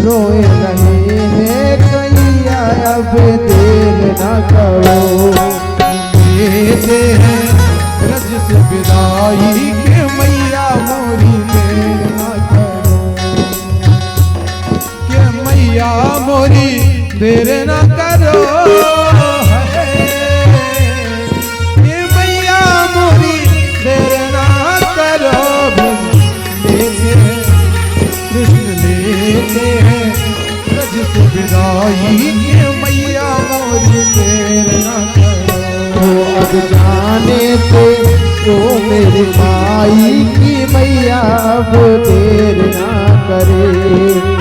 रोए रहे हैं कन्हैया अब देर न करो। देते हैं ब्रज से विदाई के मैया मोरी देर न करो। के मैया मोरी देर न करो। के मैया मोरी देर न करो। कृष्ण लेते हैं ब्रज से विदाई के मैया मोरी देर न करो। अब जाने से तो मेरी माई की मैया अब देर ना करे।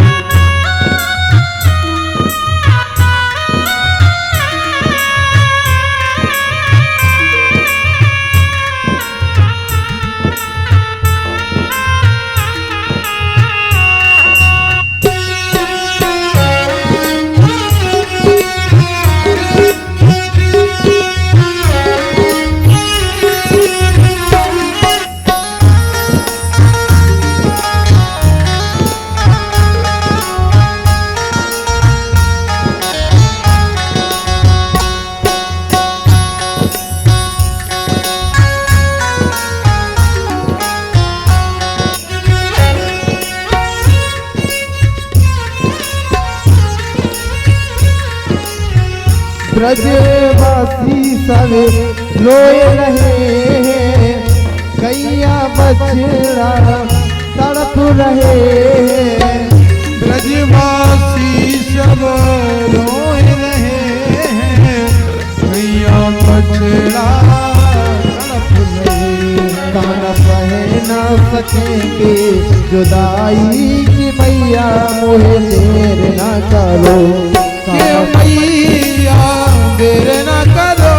ब्रजवासी सब रोए रहे हैं, गैया बछड़ा तड़प रहे हैं। ब्रजवासी सब रोए रहे हैं, गैया बछड़ा तड़प रहे हैं। गाना सह न सकेंगे जुदाई की मैया मोहे देर न करो। के मैया देर न करो।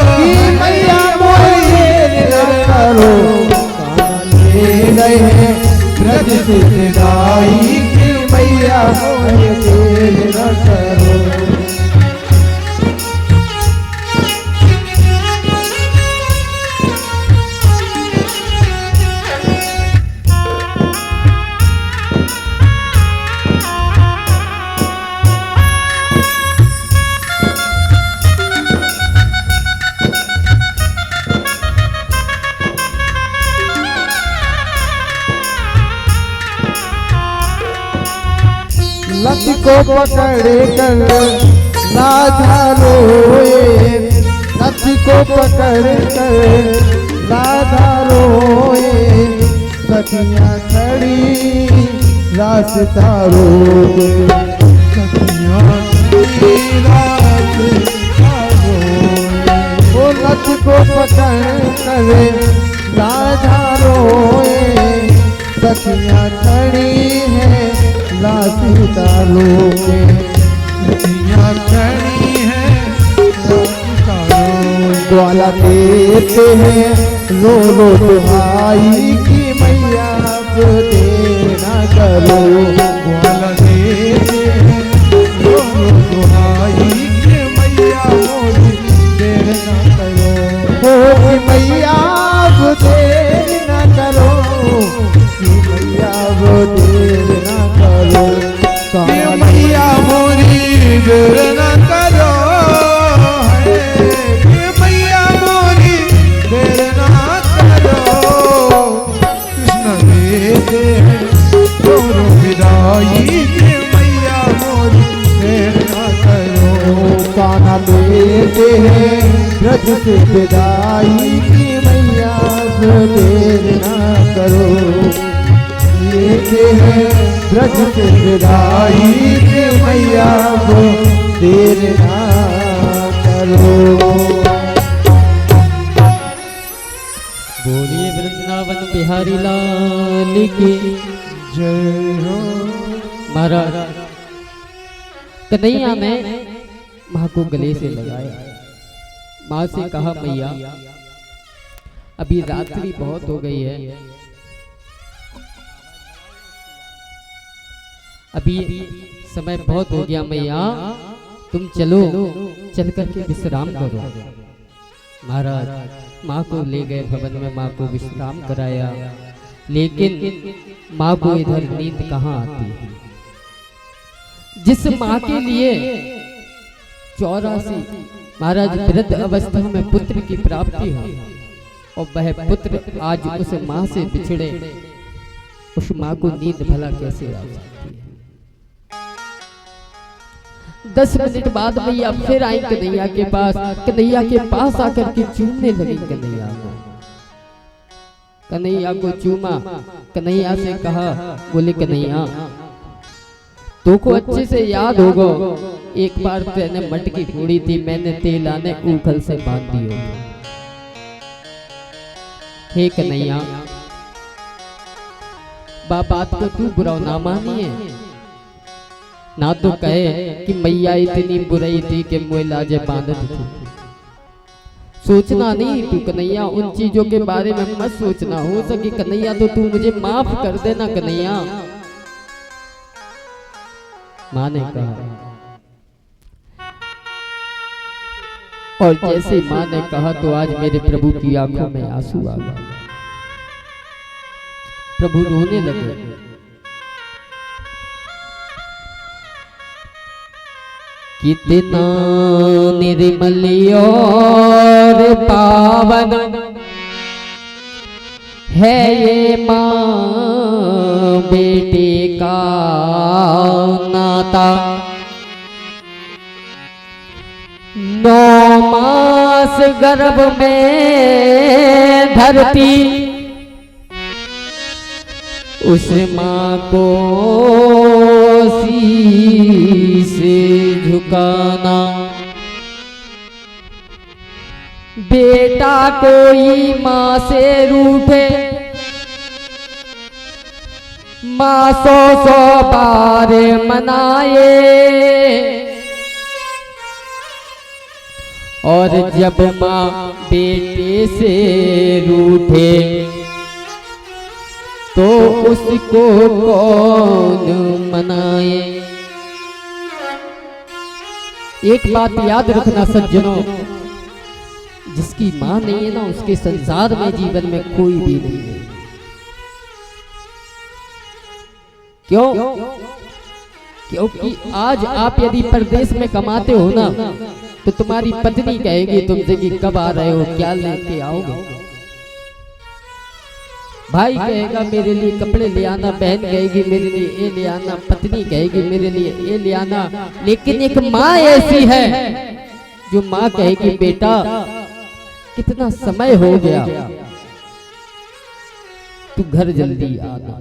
कि मैया मोहे देर न करो। ले गए हैं ब्रज से विदाई की मैया मोहे देर न करो। लत को पकड़ कर राधा रोए, लत को पकड़ कर राधा रोए। सखियाँ खड़ी रास्ता रोए, सखियाँ खड़ी रास्ता रोए। ओ रथ को पकड़ करे राजा रोए, सखियां खड़ी है लाठी डालों के, सखियां खड़ी है ग्वाला देते हैं रो रो दुहाई की मैया अब देर ना करो, ग्वाला देते हैं रो रो दुहाई के मैया मोरी देर ना करो, कि मैया अब देर ना करो, कि मैया अब देर ना करो, कि मैया मोरी देर ना करो, मैया मोरी देर ना करो, कान्हा लेते हैं ब्रज से विदाई की मैया अब देर ना करो, लेते हैं ब्रज से विदाई की मैया अब देर ना करो। बोलिए वृंदावन बिहारी लाल की जय हो। महाराज कन्हैया ने माँ को गले से लगाया, माँ से कहा मैया अभी रात्रि बहुत हो गई है, अभी समय बहुत हो गया मैया, तुम चलो, चल करके विश्राम करो। महाराज माँ को ले गए भवन में, माँ को विश्राम कराया, लेकिन माँ को इधर नींद कहाँ आती है। जिस माँ के लिए 84 महाराज वृद्ध अवस्था में पुत्र की प्राप्ति हो और वह पुत्र आज उस माँ से बिछड़े, उस माँ को नींद भला कैसे आ सकती है। 10 मिनट बाद मैया फिर आई कन्हैया के पास, कन्हैया के पास आकर के चूमने लगी कन्हैया को, कन्हैया को चूमा, कन्हैया से कहा, बोले कन्हैया तो को अच्छे से याद होगा एक बार तेने मटकी फोड़ी थी, मैंने तेल आने ऊखल से बांध दी होगी। हे कन्हैया बात को तू बुरा ना मानिए, ना तो कहे कि मैया इतनी बुराई थी कि मुझे लाजे बांधत थी। सोचना नहीं तू कन्हैया, उन चीजों के बारे में मत सोचना, हो सके कन्हैया तो तू मुझे माफ कर देना कन्हैया। माँ ने कहा, और जैसे माँ ने कहा तो आज मेरे प्रभु की आंखों में आंसू आ गए, प्रभु रोने लगे। कितना निर्मल और पावन है ये माँ बेटे का नाता, 9 मास गर्भ में धरती उस माँ को शीश झुकाना, बेटा कोई माँ से रूठे माँ 100 बार मनाए, और जब माँ बेटे से रूठे तो उसको कौन मनाए। एक बात याद रखना सज्जनों, जिसकी माँ नहीं है ना उसके संसार में जीवन में कोई भी नहीं है। क्यों? क्योंकि आज आप यदि परदेश में कमाते हो ना तो तुम्हारी पत्नी कहेगी तुमसे कि कब आ रहे हो, क्या लेके आओगे। भाई कहेगा मेरे लिए कपड़े ले आना, बहन कहेगी मेरे लिए ये ले आना, पत्नी कहेगी मेरे लिए ये ले आना। लेकिन एक माँ ऐसी है जो माँ कहेगी बेटा कितना समय हो गया, तू घर जल्दी आना।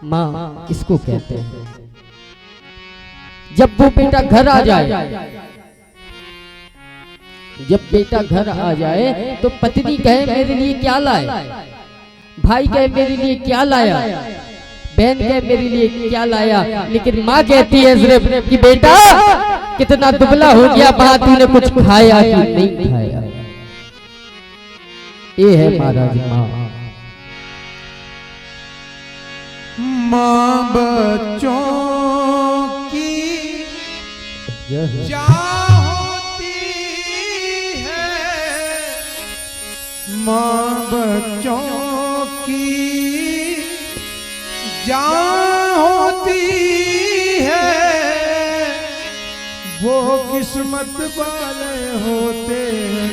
माँ इसको कहते हैं। जब वो बेटा घर आ जाए जब बेटा घर आ जाए तो पत्नी कहे मेरे लिए क्या लाए, भाई कहे मेरे लिए क्या लाया, बहन कहे मेरे लिए क्या लाया, लेकिन माँ कहती है सिर्फ कि बेटा कितना दुबला हो गया, माँ तूने कुछ खाया कि नहीं खाया। ये है महाराज माँ। माँ बच्चों की जा होती है, माँ बच्चों की जा होती है, वो किस्मत वाले होते हैं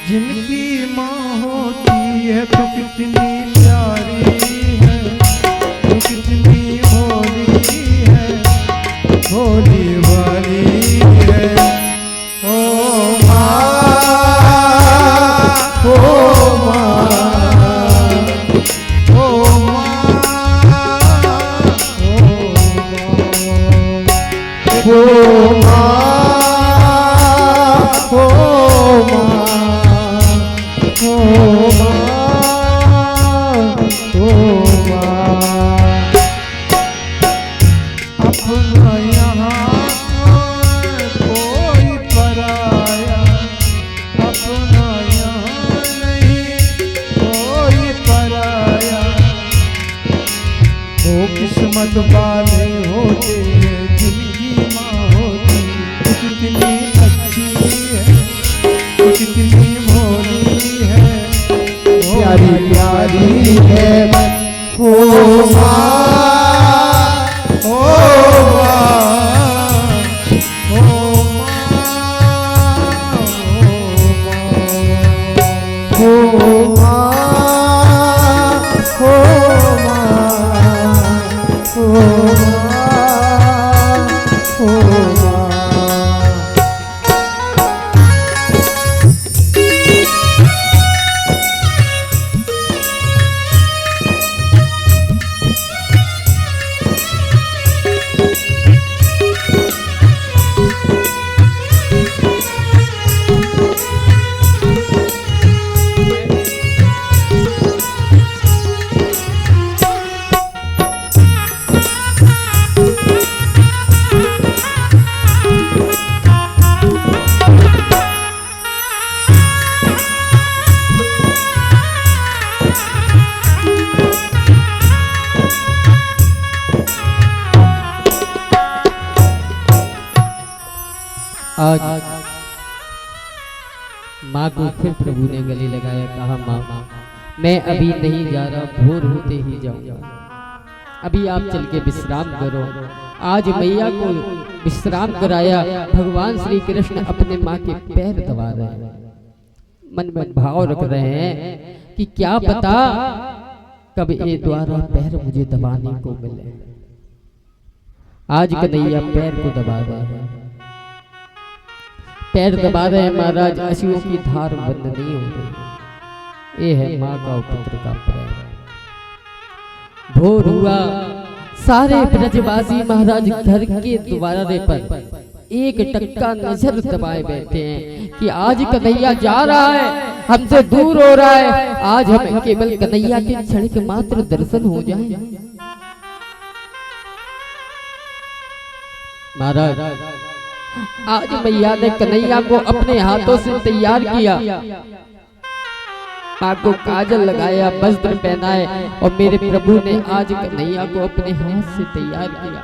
जिनकी माँ होती है। तो कितनी प्यारी है, तो कितनी भोली है, भोली वाली है। ओ माँ, ओ माँ, ओ माँ, ओ माँ, अपना यहाँ कोई पराया, अपना यहाँ नहीं कोई पराया। वो किस्मत वाले होते हैं जिनकी माँ होती है। कितनी अच्छी है, कितनी भोली है, प्यारी प्यारी है। ओ माँ, ओ माँ, ओ माँ, ओ माँ, ओ माँ, ओ माँ, ओ माँ। आज माँ को फिर प्रभु ने गले लगाया, कहा माँ मैं अभी नहीं जा रहा, भोर होते ही जाऊंगा, अभी आप चल के विश्राम करो। आज मैया को विश्राम कराया। भगवान श्री कृष्ण अपने माँ के पैर दबा रहे हैं, मन में भाव रख रहे हैं कि क्या पता कब ये द्वारा पैर मुझे दबाने को मिले। आज कन्हैया पैर को दबा रहे हैं, पैर दबा रहे हैं महाराज, अश्रुओं की धार बंद नहीं हो रही। ये है माँ का पुत्र का प्रेम। भोर हुआ, सारे ब्रजवासी महाराज घर के द्वारे पर एक टक्का नजर दबाए बैठे हैं कि आज कन्हैया जा रहा है, हमसे दूर हो रहा है, आज हमें केवल कन्हैया के क्षणिक मात्र दर्शन हो जाए। महाराज आज मैया ने कन्हैया को अपने हाथों से तैयार किया, माँ को काजल लगाया, वस्त्र पहनाए, और मेरे प्रभु ने आज कन्हैया को अपने हाथ से तैयार किया।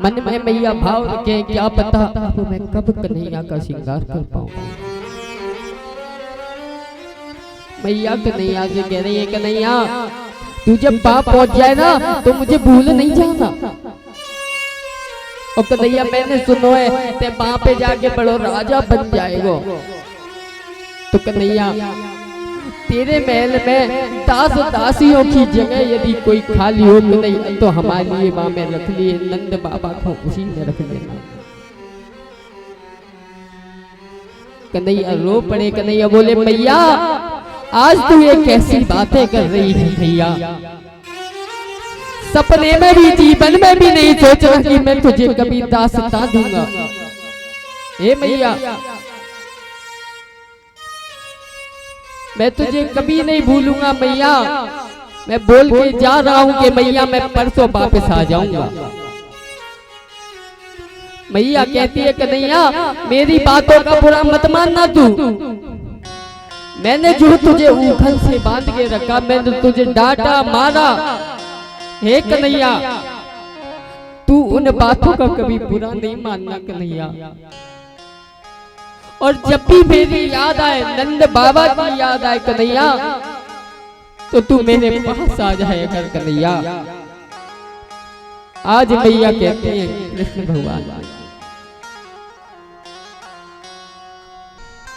मन में मैया भाव रखे, क्या पता अब मैं कब कन्हैया का श्रृंगार कर पाऊंगा। मैया कन्हैया से कह रही है, कन्हैया तू जब पाप पहुंच जाए ना तो मुझे भूल नहीं जाना। और कन्हैया मैंने सुनो है ते वहां पे जाके बड़ो राजा बन जाएगो। तो कन्हैया तेरे महल में दास दासियों की जगह यदि कोई खाली हो तो नहीं तो हमारे लिए वहां में रख लिए, नंद बाबा को उसी में रख लेना। कन्हैया रो पड़े। कन्हैया बोले, मैया आज तू ये कैसी बातें कर रही है भैया, सपने में भी जीवन में भी नहीं सोचा कि मैं तुझे कभी दासता दूंगा। हे मैया, मैं तुझे कभी नहीं भूलूंगा मैया। मैं बोल के जा रहा हूं कि मैया मैं परसों वापस आ जाऊंगा। मैया कहती है कन्हैया मेरी बातों का बुरा मत मानना तू। मैंने जो तुझे उखल से बांध के रखा, मैंने तुझे डांटा मारा। हे कन्हैया तू उन बातों का कभी बुरा नहीं मानना कन्हैया। और जब भी मेरी याद आए, नंद बाबा की याद आए कन्हैया, तो तू मेरे पास आ जाए कर कन्हैया। आज मैया कहती है कृष्ण भगवान,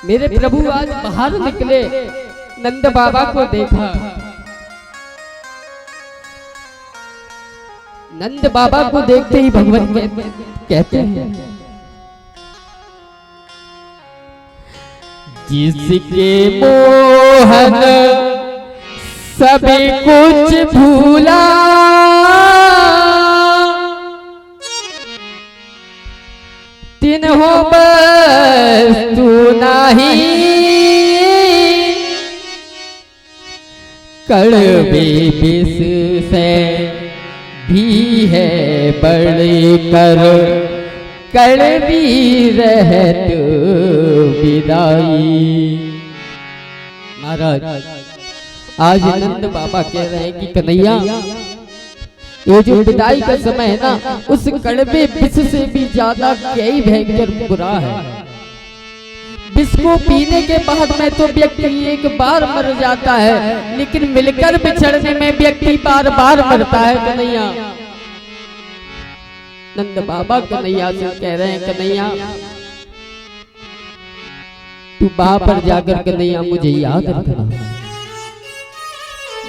मेरे प्रभु आज बाहर निकले, नंद बाबा को देखा। नंद बाबा को देखते ही भगवान कहते हैं जिसके मोहन सभी कुछ भूला, तिन्हों बस तू नहीं, कड़वे विष से भी है बड़ी कर, कड़वी रहत विदाई। महाराज आज नंद बाबा कह रहे हैं कि कन्हैया ये जो विदाई का समय है ना, उस कड़वे विष से भी ज्यादा कई भयंकर बुरा है। विष को पीने के बाद में तो व्यक्ति एक बार मर जाता है, लेकिन मिलकर बिछड़ने में व्यक्ति बार बार मरता है कन्हैया। नंद बाबा कन्हैया से कह रहे हैं कन्हैया तू वहां पर जाकर कन्हैया मुझे याद रखना,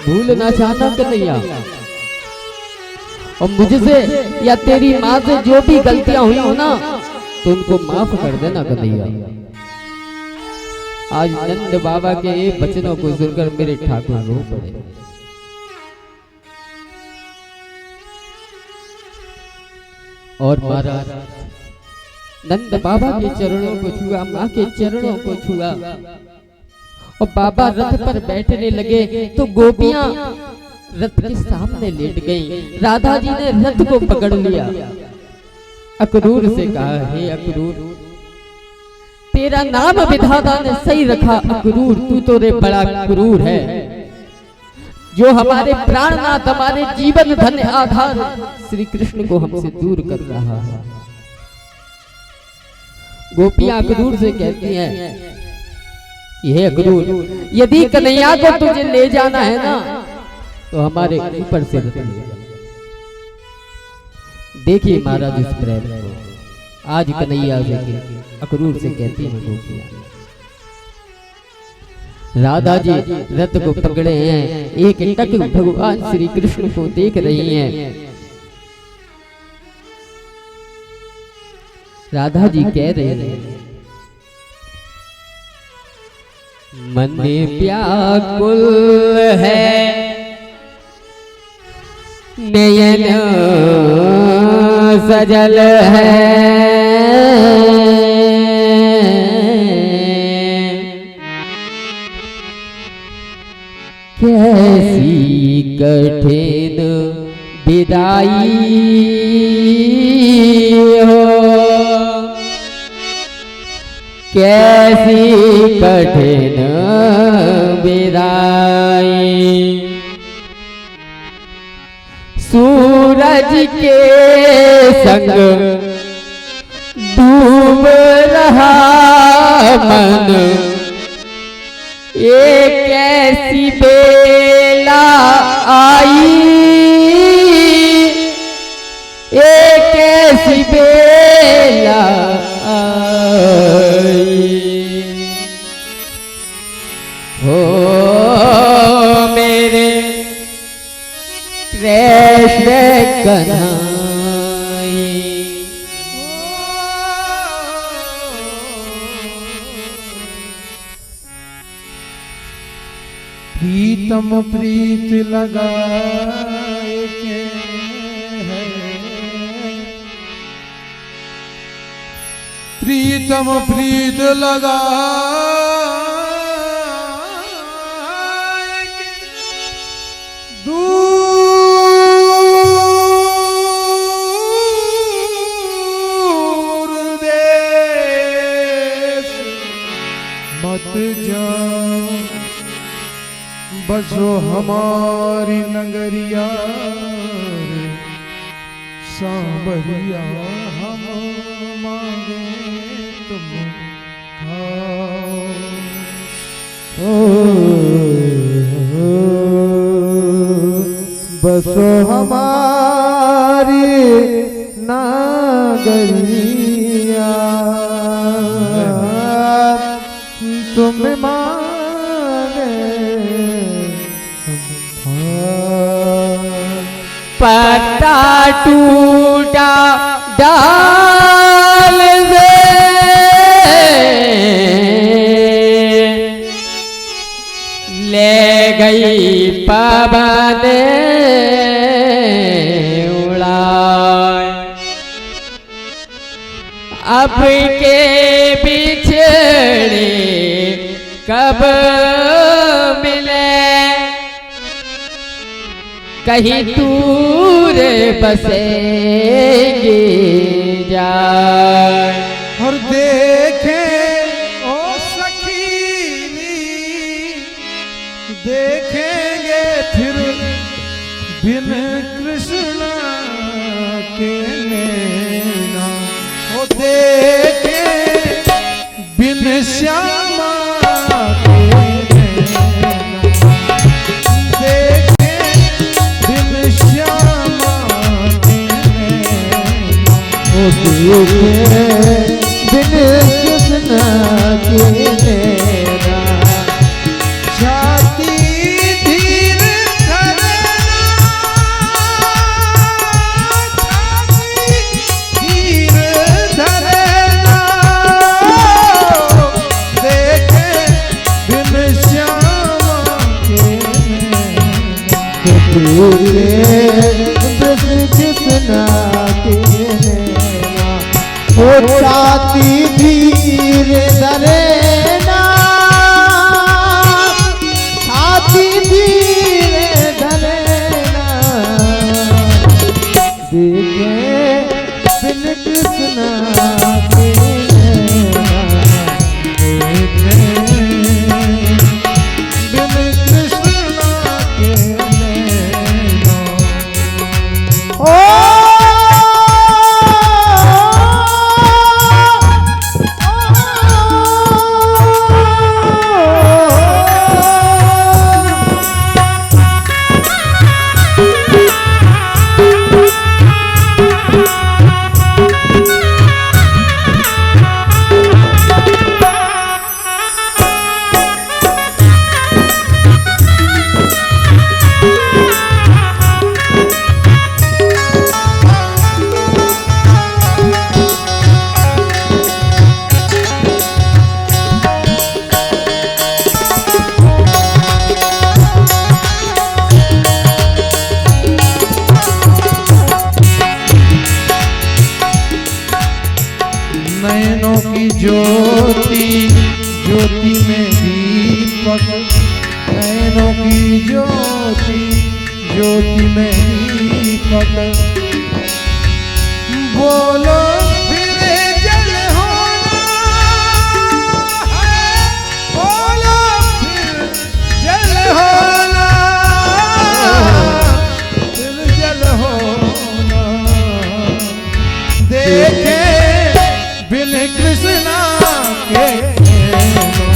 भूल ना जाना कन्हैया। और मुझसे या तेरी माँ से जो भी गलतियां हुई हो ना, तो उनको माफ कर देना कन्हैया। आज नंद बाबा के वचनों को सुनकर मेरे ठाकुर रो पड़े। और महाराज नंद बाबा के चरणों को छुआ, माँ के चरणों को छुआ, और बाबा रथ पर बैठने लगे तो गोपियां रथ के सामने लेट गईं। राधा जी ने रथ को पकड़ लिया, अक्रूर से कहा हे अक्रूर, तेरा नाम विधाता ने सही रखा अक्रूर, तू तो रे बड़ा अक्रूर है, जो हमारे प्राणनाथ हमारे जीवन धन आधार श्री कृष्ण को हमसे दूर कर रहा है। गोपियां अक्रूर से कहती हैं कि हे अक्रूर, यदि कन्हैया को तुझे ले जाना है ना, तो हमारे ऊपर से रथ ले जा। देखिए महाराज इस प्रेम को, आज कन्हैया से अक्रूर से कहती हैं गोपियां। राधा जी रथ को पकड़े हैं, एक टक भगवान श्री कृष्ण को देख रही हैं। राधा जी कह रहे हैं मन व्याकुल है, नयन सजल है, कैसी कठिन विदाई हो, कैसी कठिन विदाई। सूरज के संग डूब रहा मन, एक ऐसी बेला आई, एक ऐसी बेला आई। हो मेरे कृष्ण कन्हैया, प्रीतम प्रीत लगाए के है, प्रीतम प्रीत लगा दूर देश मत जाओ, बसो हमारी नगरिया रे सांवरिया, हम मांगे तुम खाओ। बसो हमारी नागरिया, तुम मांगे पत्ता टूटा डाल दे, ले गई पवन उड़ाए, अब के बिछड़े कब मिले, कहीं दूर बसेंगे जाए। और देखे ओ सखी, देखेंगे फिर बिन कृष्ण के नैना, ओ देखे बिन श्यामा के नैना, देखे बिन श्यामा के नैना, ओ देखे बिन कृष्ण के नैना। छाती धीर धरना, छाती धीर धरना, देखे बिन श्यामा के नैना, कृष्ण के नैना। ओ छाती धीरे धरेना, छाती धीरे धरेना, देखे बिन कृष्ण के नैना, देखे बिन कृष्ण के नैना। ओ नैनों की ज्योति, ज्योति में दीपक, नैनों की ज्योति, ज्योति में दीपक, बोलो फिर जल होना है, बोलो फिर जल होना, फिर जल होना, देखे बिन कृष्णा के नैना,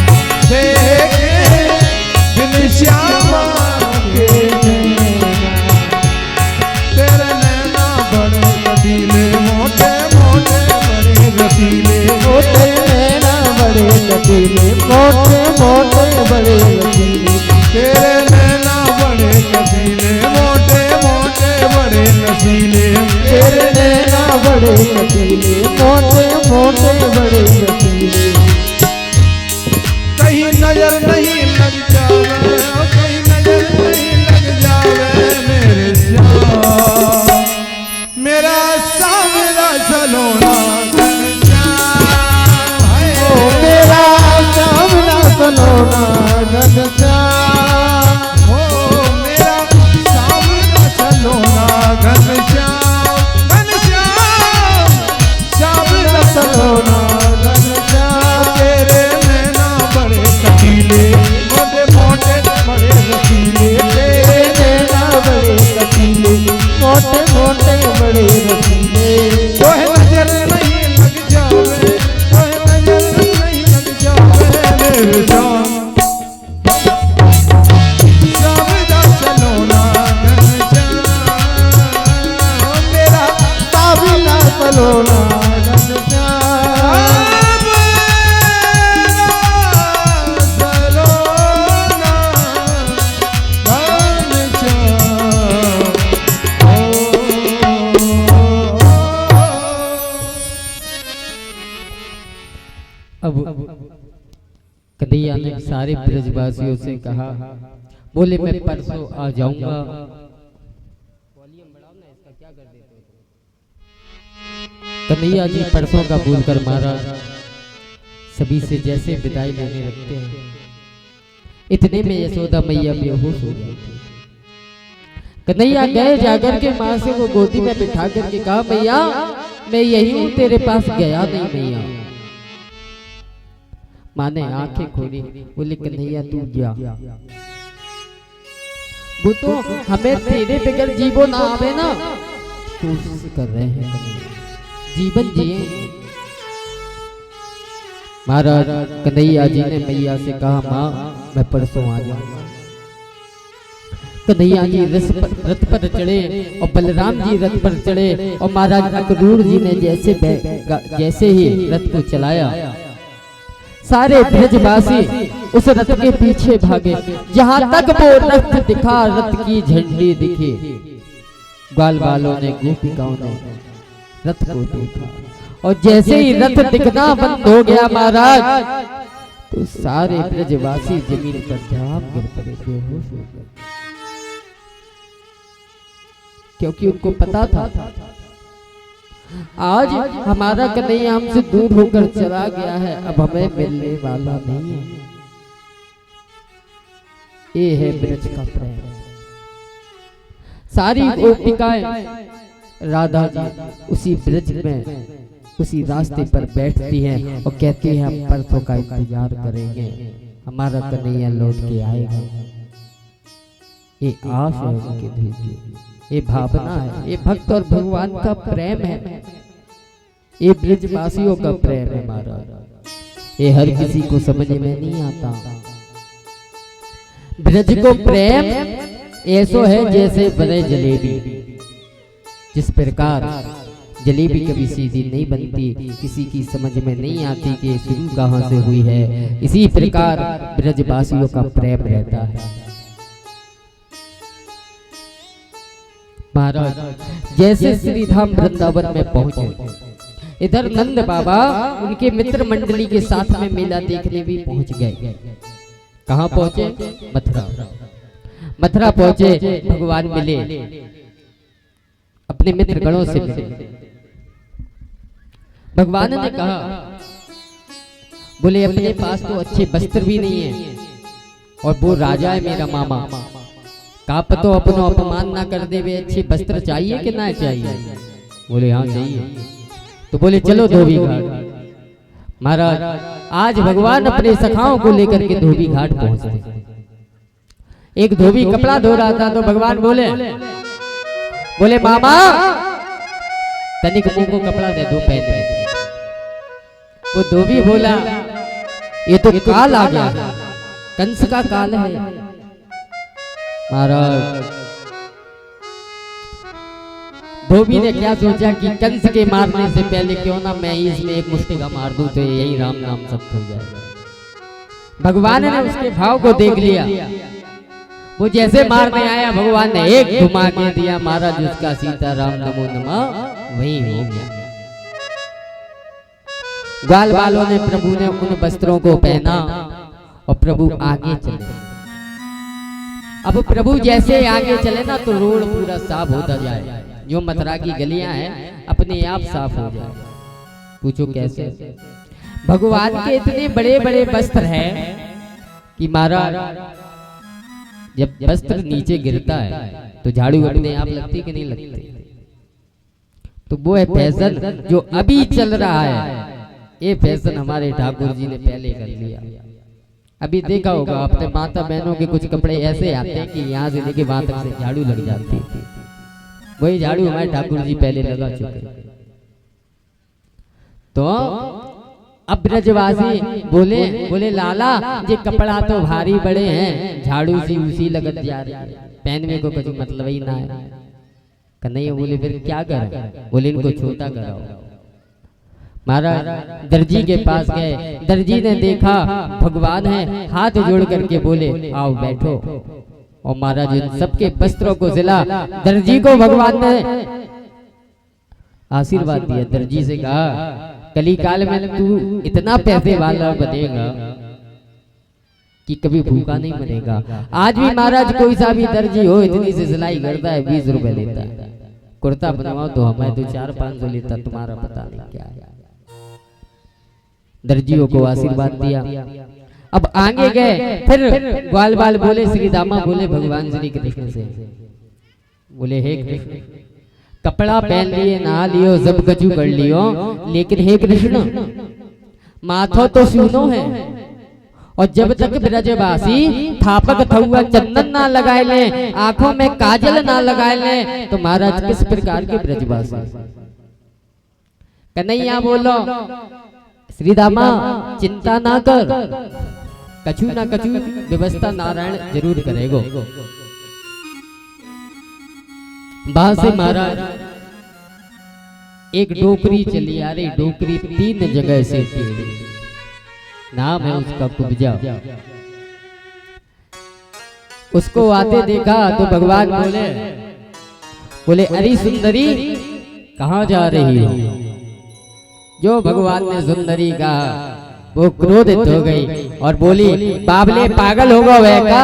देखे बिन श्यामा के नैना, तेरे नैना बड़े रसीले, मोटे मोटे बड़े रसीले, मोटे नैना बड़े लकीले, मोटे मोटे बड़े लकीले, तेरे नैना बड़े रसीले, मोटे मोटे बड़े रसीले, तेरे नैना बड़े लकीले, मोटे मोटे बड़े लकीले। कहीं नजर नहीं लग जावे, कहीं नजर नहीं लग जावे मेरे श्याम, मेरा सावरा सलोना कर जा। अब कन्हैया ने सारे ब्रजवासियों से कहा, बोले मैं परसों आ जाऊंगा। कन्हैया जी परसों का बोलकर महाराज सभी से जैसे विदाई लेने लगते हैं, इतने में यशोदा मैया बेहोश हो गई। कन्हैया गए जाकर के माँ से वो गोदी में बिठा करके कहा, मैया मैं यही हूँ, तेरे पास गया नहीं मैया। माँ ने आंखें खोली, बोले कन्हैया तू जा, वो तो हमें तेरे बगैर जीवो ना आवे ना, कोशिश कर रहे हैं कन्हैया, जीवन जिए। महाराज कन्हैया जी ने मैया से कहा, माँ मैं परसों आ जाऊंगा। कन्हैया जी रथ पर चढ़े और बलराम जी रथ पर चढ़े और महाराज अक्रूर जी ने जैसे ही रथ को चलाया, सारे ब्रजवासी उस रथ के पीछे भागे। जहां तक वो रथ दिखा, रथ की झंडी दिखी, ग्वाल बालों ने गोपिकाओं ने रथ को देखा, और जैसे ही रथ दिखना बंद हो गया महाराज, तो सारे ब्रजवासी जमीन पर धड़ाम गिर पड़े, बेहोश हो गए। क्योंकि उनको पता था आज हमारा कन्हैया हमसे दूर होकर चला गया है, अब हमें मिलने वाला नहीं है। ये है ब्रज का प्रेम। सारी गोपिकाएं राधा जी उसी ब्रज में उसी रास्ते पर बैठती हैं और कहती हैं, हम परसों का इंतजार करेंगे, हमारा कन्हैया लौट के आएगा। ये आश है उनके दिल की, ये भावना है, ये भक्त और भगवान का प्रेम है, ये ब्रजवासियों का प्रेम है महाराज। ये हर किसी को समझ में नहीं आता। ब्रज को प्रेम ऐसो है जैसे बने जलेबी। जिस प्रकार जलेबी कभी सीधी नहीं बनती, किसी की समझ में नहीं आती कि शुरू कहां से हुई है, इसी प्रकार ब्रजवासियों का प्रेम रहता है महाराज। जैसे श्री धाम वृंदावन में पहुंचे, इधर नंद बाबा उनके मित्र मंडली के साथ में मेला देखने भी पहुंच गए। कहां पहुंचे? मथुरा। मथुरा पहुंचे, भगवान मिले, अपने मित्र गणों से मिले। भगवान ने कहा, बोले अपने पास तो अच्छे वस्त्र भी नहीं है, और वो राजा है मेरा मामा, काप तो अपनो अपमान ना कर दे, वे अच्छे वस्त्र चाहिए कि ना चाहिए? बोले हाँ चाहिए। तो बोले चलो धोबी घाट। महाराज आज भगवान अपने सखाओं को लेकर के धोबी घाट पहुंचते। एक धोबी कपड़ा धो रहा था, तो भगवान बोले मामा तनिक मुंह को कपड़ा दे दो पहने। वो धोबी बोला, ये तो काल आ गया, कंस का काल है। महाराज धोबी ने क्या सोचा कि कंस के मारने से पहले क्यों ना मैं ही इसमें एक मुष्टि का मार दूं, तो यही राम नाम सब हो जाएगा। भगवान ने उसके भाव को देख लिया, वो जैसे मारने आया भगवान ने एक घुमा के दिया, महाराज उसका सीताराम नमो नमः वही हो गया। ग्वाल बालों ने प्रभु ने उन वस्त्रों को पहना और प्रभु आगे चले। अब प्रभु जैसे आगे चले ना, तो रोड पूरा साफ होता जाए, जो मथुरा की गलियां हैं अपने आप साफ हो जाए। पूछो कैसे? भगवान के इतने बड़े बड़े वस्त्र हैं कि महाराज जब वस्त्र नीचे गिरता है तो झाड़ू अपने आप लगती कि नहीं लगती? तो वो है फैशन जो अभी चल रहा है। ये फैशन हमारे ठाकुर जी ने पहले कर लिया। अभी देखा होगा अपने माता बहनों के कुछ कपड़े ऐसे आते हैं कि यहाँ से लेके वहां तक से झाड़ू लग जाती है। वही झाड़ू हमारे ठाकुर जी पहले लगा चुके। तो अब ब्रजवासी बोले लाला ये कपड़ा तो भारी बड़े हैं, झाड़ू सी उसी लगत जा रही है, पहनने को कुछ मतलब ही ना है। कन्हैया बोले फिर क्या करें? बोले इनको छोटा कराओ। महाराज दर्जी के पास गए, दर्जी ने देखा भगवान है, हाथ जोड़ करके बोले आओ बैठो। और महाराज इन सबके वस्त्रों को सिला। दर्जी को भगवान ने आशीर्वाद दिया। दर्जी से कहा कली काल में तू इतना पैसे वाला बनेगा कि कभी भूखा नहीं मरेगा। आज भी महाराज कोई सा भी दर्जी हो इतनी से सिलाई करता है, 20 रुपए लेता है। कुर्ता बनवाओ तो हमें तो 400-500 लेता, तुम्हारा पता नहीं क्या है। दर्जियों को आशीर्वाद दिया। अब आगे गए, फिर ग्वाल बाल बोले, श्री दामा बोले भगवान श्री कृष्ण से, बोले हे कृष्ण, कपड़ा पहन लिए, नहा लियो, सब गजू कर लियो, लेकिन हे कृष्ण माथो तो सूनो है, और जब तक ब्रजवासी थापक थुआ चंदन ना लगाए ले, आंखों में काजल ना लगाए ले, तो महाराज किस प्रकार के ब्रजवासी। कन्हैया बोलो श्री दामा चिंता ना कर, कछु ना कछु व्यवस्था नारायण जरूर करेगो। वहां से महाराज एक डोकरी चली आ रही, डोकरी 3 जगह से टेढ़ी, नाम है उसका कुब्जा। उसको आते देखा तो भगवान बोले अरे सुंदरी कहाँ जा रही हो। जो भगवान ने सुंदरी कहा वो क्रोधित हो गई और बोली बाबले पागल होगा वह का,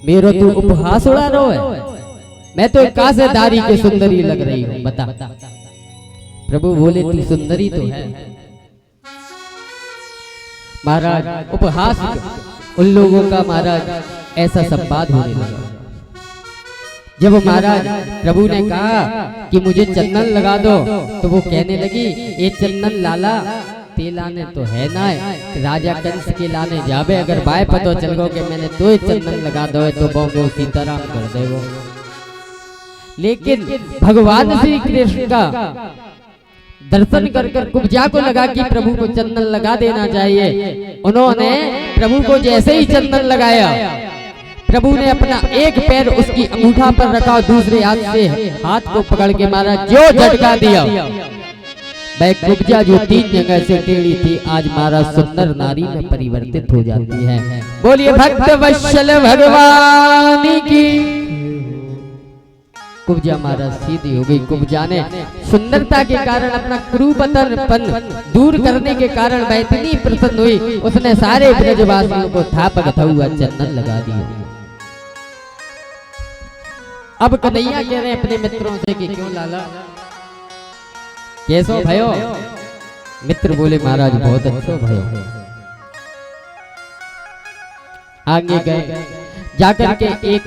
मेरो तू उपहास उड़ा रहा है, मैं तो कासेदारी के सुंदरी लग रही हूँ, बता। प्रभु बोले तू सुंदरी तो है। महाराज उपहास उन लोगों का महाराज ऐसा संवाद होने लगा। जब महाराज प्रभु ने कहा कि मुझे चंदन लगा दो, तो वो कहने लगी ये चंदन लाला ते लाने तो है ना, राजा कंस के लाने जाबे, अगर बाय पतो चल गो कि मैंने तो चंदन लगा दो तो वो सीताराम कर दे वो। लेकिन भगवान श्री कृष्ण का दर्शन कर कर कुब्जा को लगा कि प्रभु को चंदन लगा देना चाहिए। उन्होंने प्रभु को जैसे ही चंदन लगाया, प्रभु ने अपना एक पैर उसकी अंगूठा पर रखा, दूसरे हाथ से हाथ को पकड़ के मारा, जो झटका दिया वह कुब्जा जो 3 जगह से टेढ़ी थी आज महाराज सुंदर नारी में परिवर्तित हो जाती है। बोलिए भक्त वत्सल भगवान की। कुब्जा महाराज सीधी हो गई। कुब्जा ने सुंदरता के कारण अपना क्रूरपन दूर करने के कारण वह इतनी प्रसन्न हुई, उसने सारे ब्रजवासियों को थापक थुआ चंदन लगा दिया। अब कन्हैया कह रहे अपने मित्रों से कि क्यों लाला कैसो भयो। मित्र बोले महाराज बहुत अच्छो भयो। आगे गए, जाकर के एक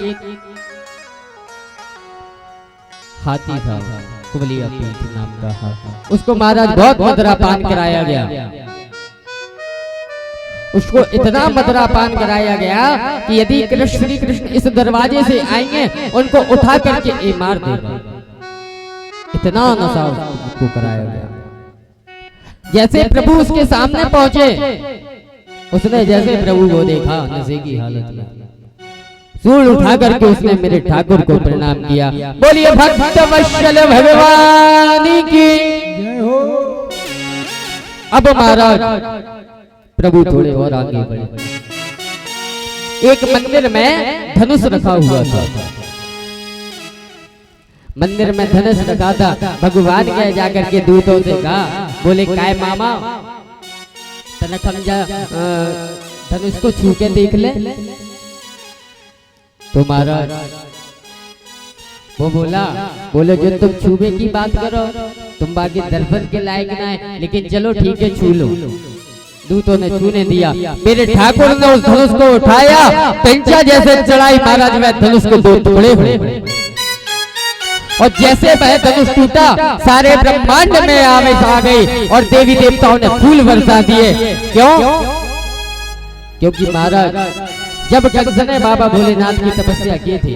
हाथी था, कुबलिया पीठ नाम का हाथी, उसको महाराज बहुत मदरा पान कराया गया। उसको इतना मदरा पान कराया गया कि यदि श्री कृष्ण इस दरवाजे से आएंगे उनको उठा करके ये मार देगा, इतना नशा उसको कराया गया। जैसे प्रभु उसके सामने पहुंचे, उसने जैसे प्रभु को देखा नशे की हालत में, सूंड उठा करके उसने मेरे ठाकुर को प्रणाम किया। बोलिए भक्त वत्सल भगवान की जय हो। अब महाराज प्रभु थोड़े और आगे बढ़े। एक मंदिर में धनुष रखा हुआ था, मंदिर में धनुष रखा था। भगवान के जाकर के दूतों से कहा, बोले काय मामा तनक हम जा धनुष को छू के देख ले। तो महाराज वो बोले जो तुम छूबे की बात करो, तुम बाकी दर्शन के लायक ना है, लेकिन चलो ठीक है छू लो। दूतों ने छूने दिया, मेरे ठाकुर ने उस धनुष को उठाया, पेंचा जैसे चढ़ाई महाराज में धनुष को 2 टुकड़े हुए, और जैसे वह धनुष टूटा सारे ब्रह्मांड में आवेश आ गई और देवी देवताओं ने फूल बरसा दिए। क्यों? क्योंकि महाराज जब कंस ने बाबा भोलेनाथ की तपस्या की थी,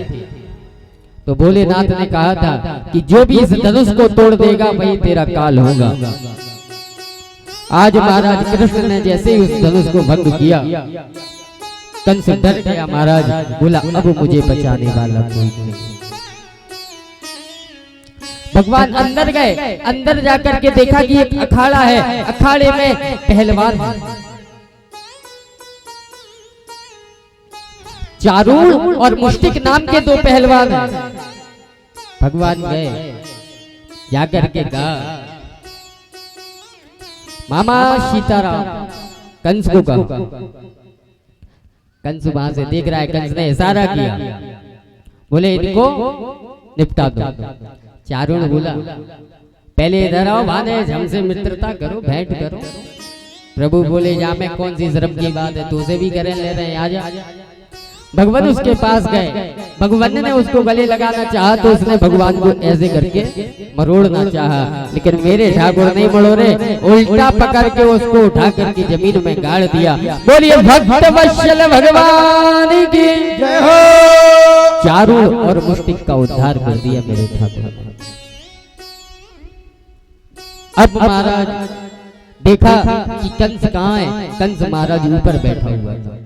तो भोलेनाथ ने कहा था कि जो भी इस धनुष को तोड़ देगा वही तेरा काल होगा। आज महाराज कृष्ण ने जैसे ही उस धनुष को भंग किया, कंस डर गया। महाराज बोला अब मुझे बचाने वाला कोई नहीं। भगवान अंदर गए, अंदर जाकर के देखा कि एक अखाड़ा है, अखाड़े में पहलवान चारूण और मुष्टिक नाम के 2 पहलवान हैं। भगवान गए, जाकर के कहा मामा सीताराम कंस को कहा। कंस वहां से देख रहा है, कंस ने इशारा किया, बोले इनको निपटा दो। चारुण बोला पहले इधर आओ भाने, हमसे मित्रता करो, भेंट करो। प्रभु बोले जा में कौन सी शर्म की बात है, तुझे भी करें ले रहे हैं, आजा। भगवान उसके पास गए, भगवान ने उसको गले लगाना चाहा तो उसने भगवान को ऐसे करके मरोड़ना चाहा, लेकिन मेरे ठाकुर नहीं मरोड़े, उल्टा पकड़ के उसको उठा करके जमीन में गाड़ दिया। बोलिए भक्त वत्सल भगवान की जय हो। चारुण और मुष्टिक का उद्धार कर दिया मेरे ठाकुर ने। अब महाराज देखा कि कंस कहाँ है, कंस महाराज ऊपर बैठा हुआ था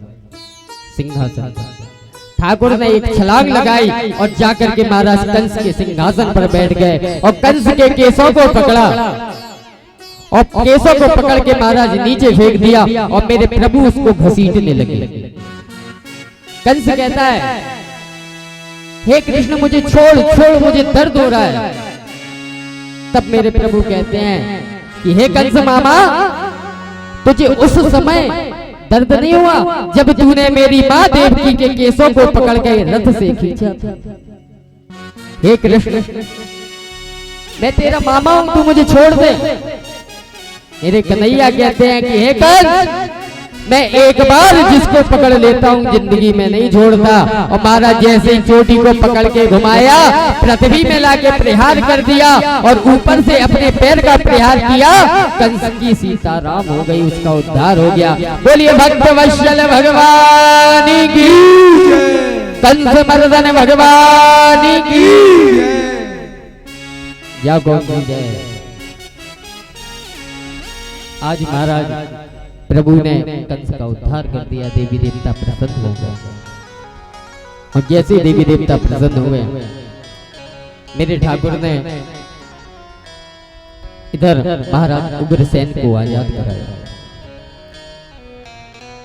सिंहासन। ठाकुर ने एक छलांग लगाई और जाकर के महाराज कंस के सिंहासन पर बैठ गए और कंस के केसों को पकड़ा और केसों को पकड़ के महाराज नीचे फेंक दिया और मेरे प्रभु उसको घसीटने लगे। कंस कहता है हे कृष्ण मुझे छोड़ छोड़, मुझे दर्द हो रहा है। तब मेरे प्रभु कहते हैं कि हे कंस मामा, तुझे उस समय दर्द नहीं हुआ जब तूने मेरी माँ देवकी के केसों को पकड़ के रथ से खींचा था। हे कृष्ण मैं तेरा मामा हूं, तू मुझे छोड़ दे। मेरे कन्हैया कहते हैं कि हे कंस, मैं एक बार जिसको पकड़ लेता हूँ जिंदगी में नहीं छोड़ता। और महाराज जैसे ही चोटी को पकड़ के घुमाया, पृथ्वी में लाके प्रहार कर दिया और ऊपर से अपने पैर का प्रहार किया, कंस की सीताराम हो गई, उसका उद्धार हो गया। बोलिए भक्त वत्सल भगवान की, कंस मर्दन भगवान की जय। गौ जय। आज महाराज प्रभु ने कंस का उद्धार कर दिया, देवी देवता प्रसन्न हो गए। और जैसे देवी देवता प्रसन्न हुए, मेरे ठाकुर ने इधर महाराज उग्रसेन को आजाद कराया।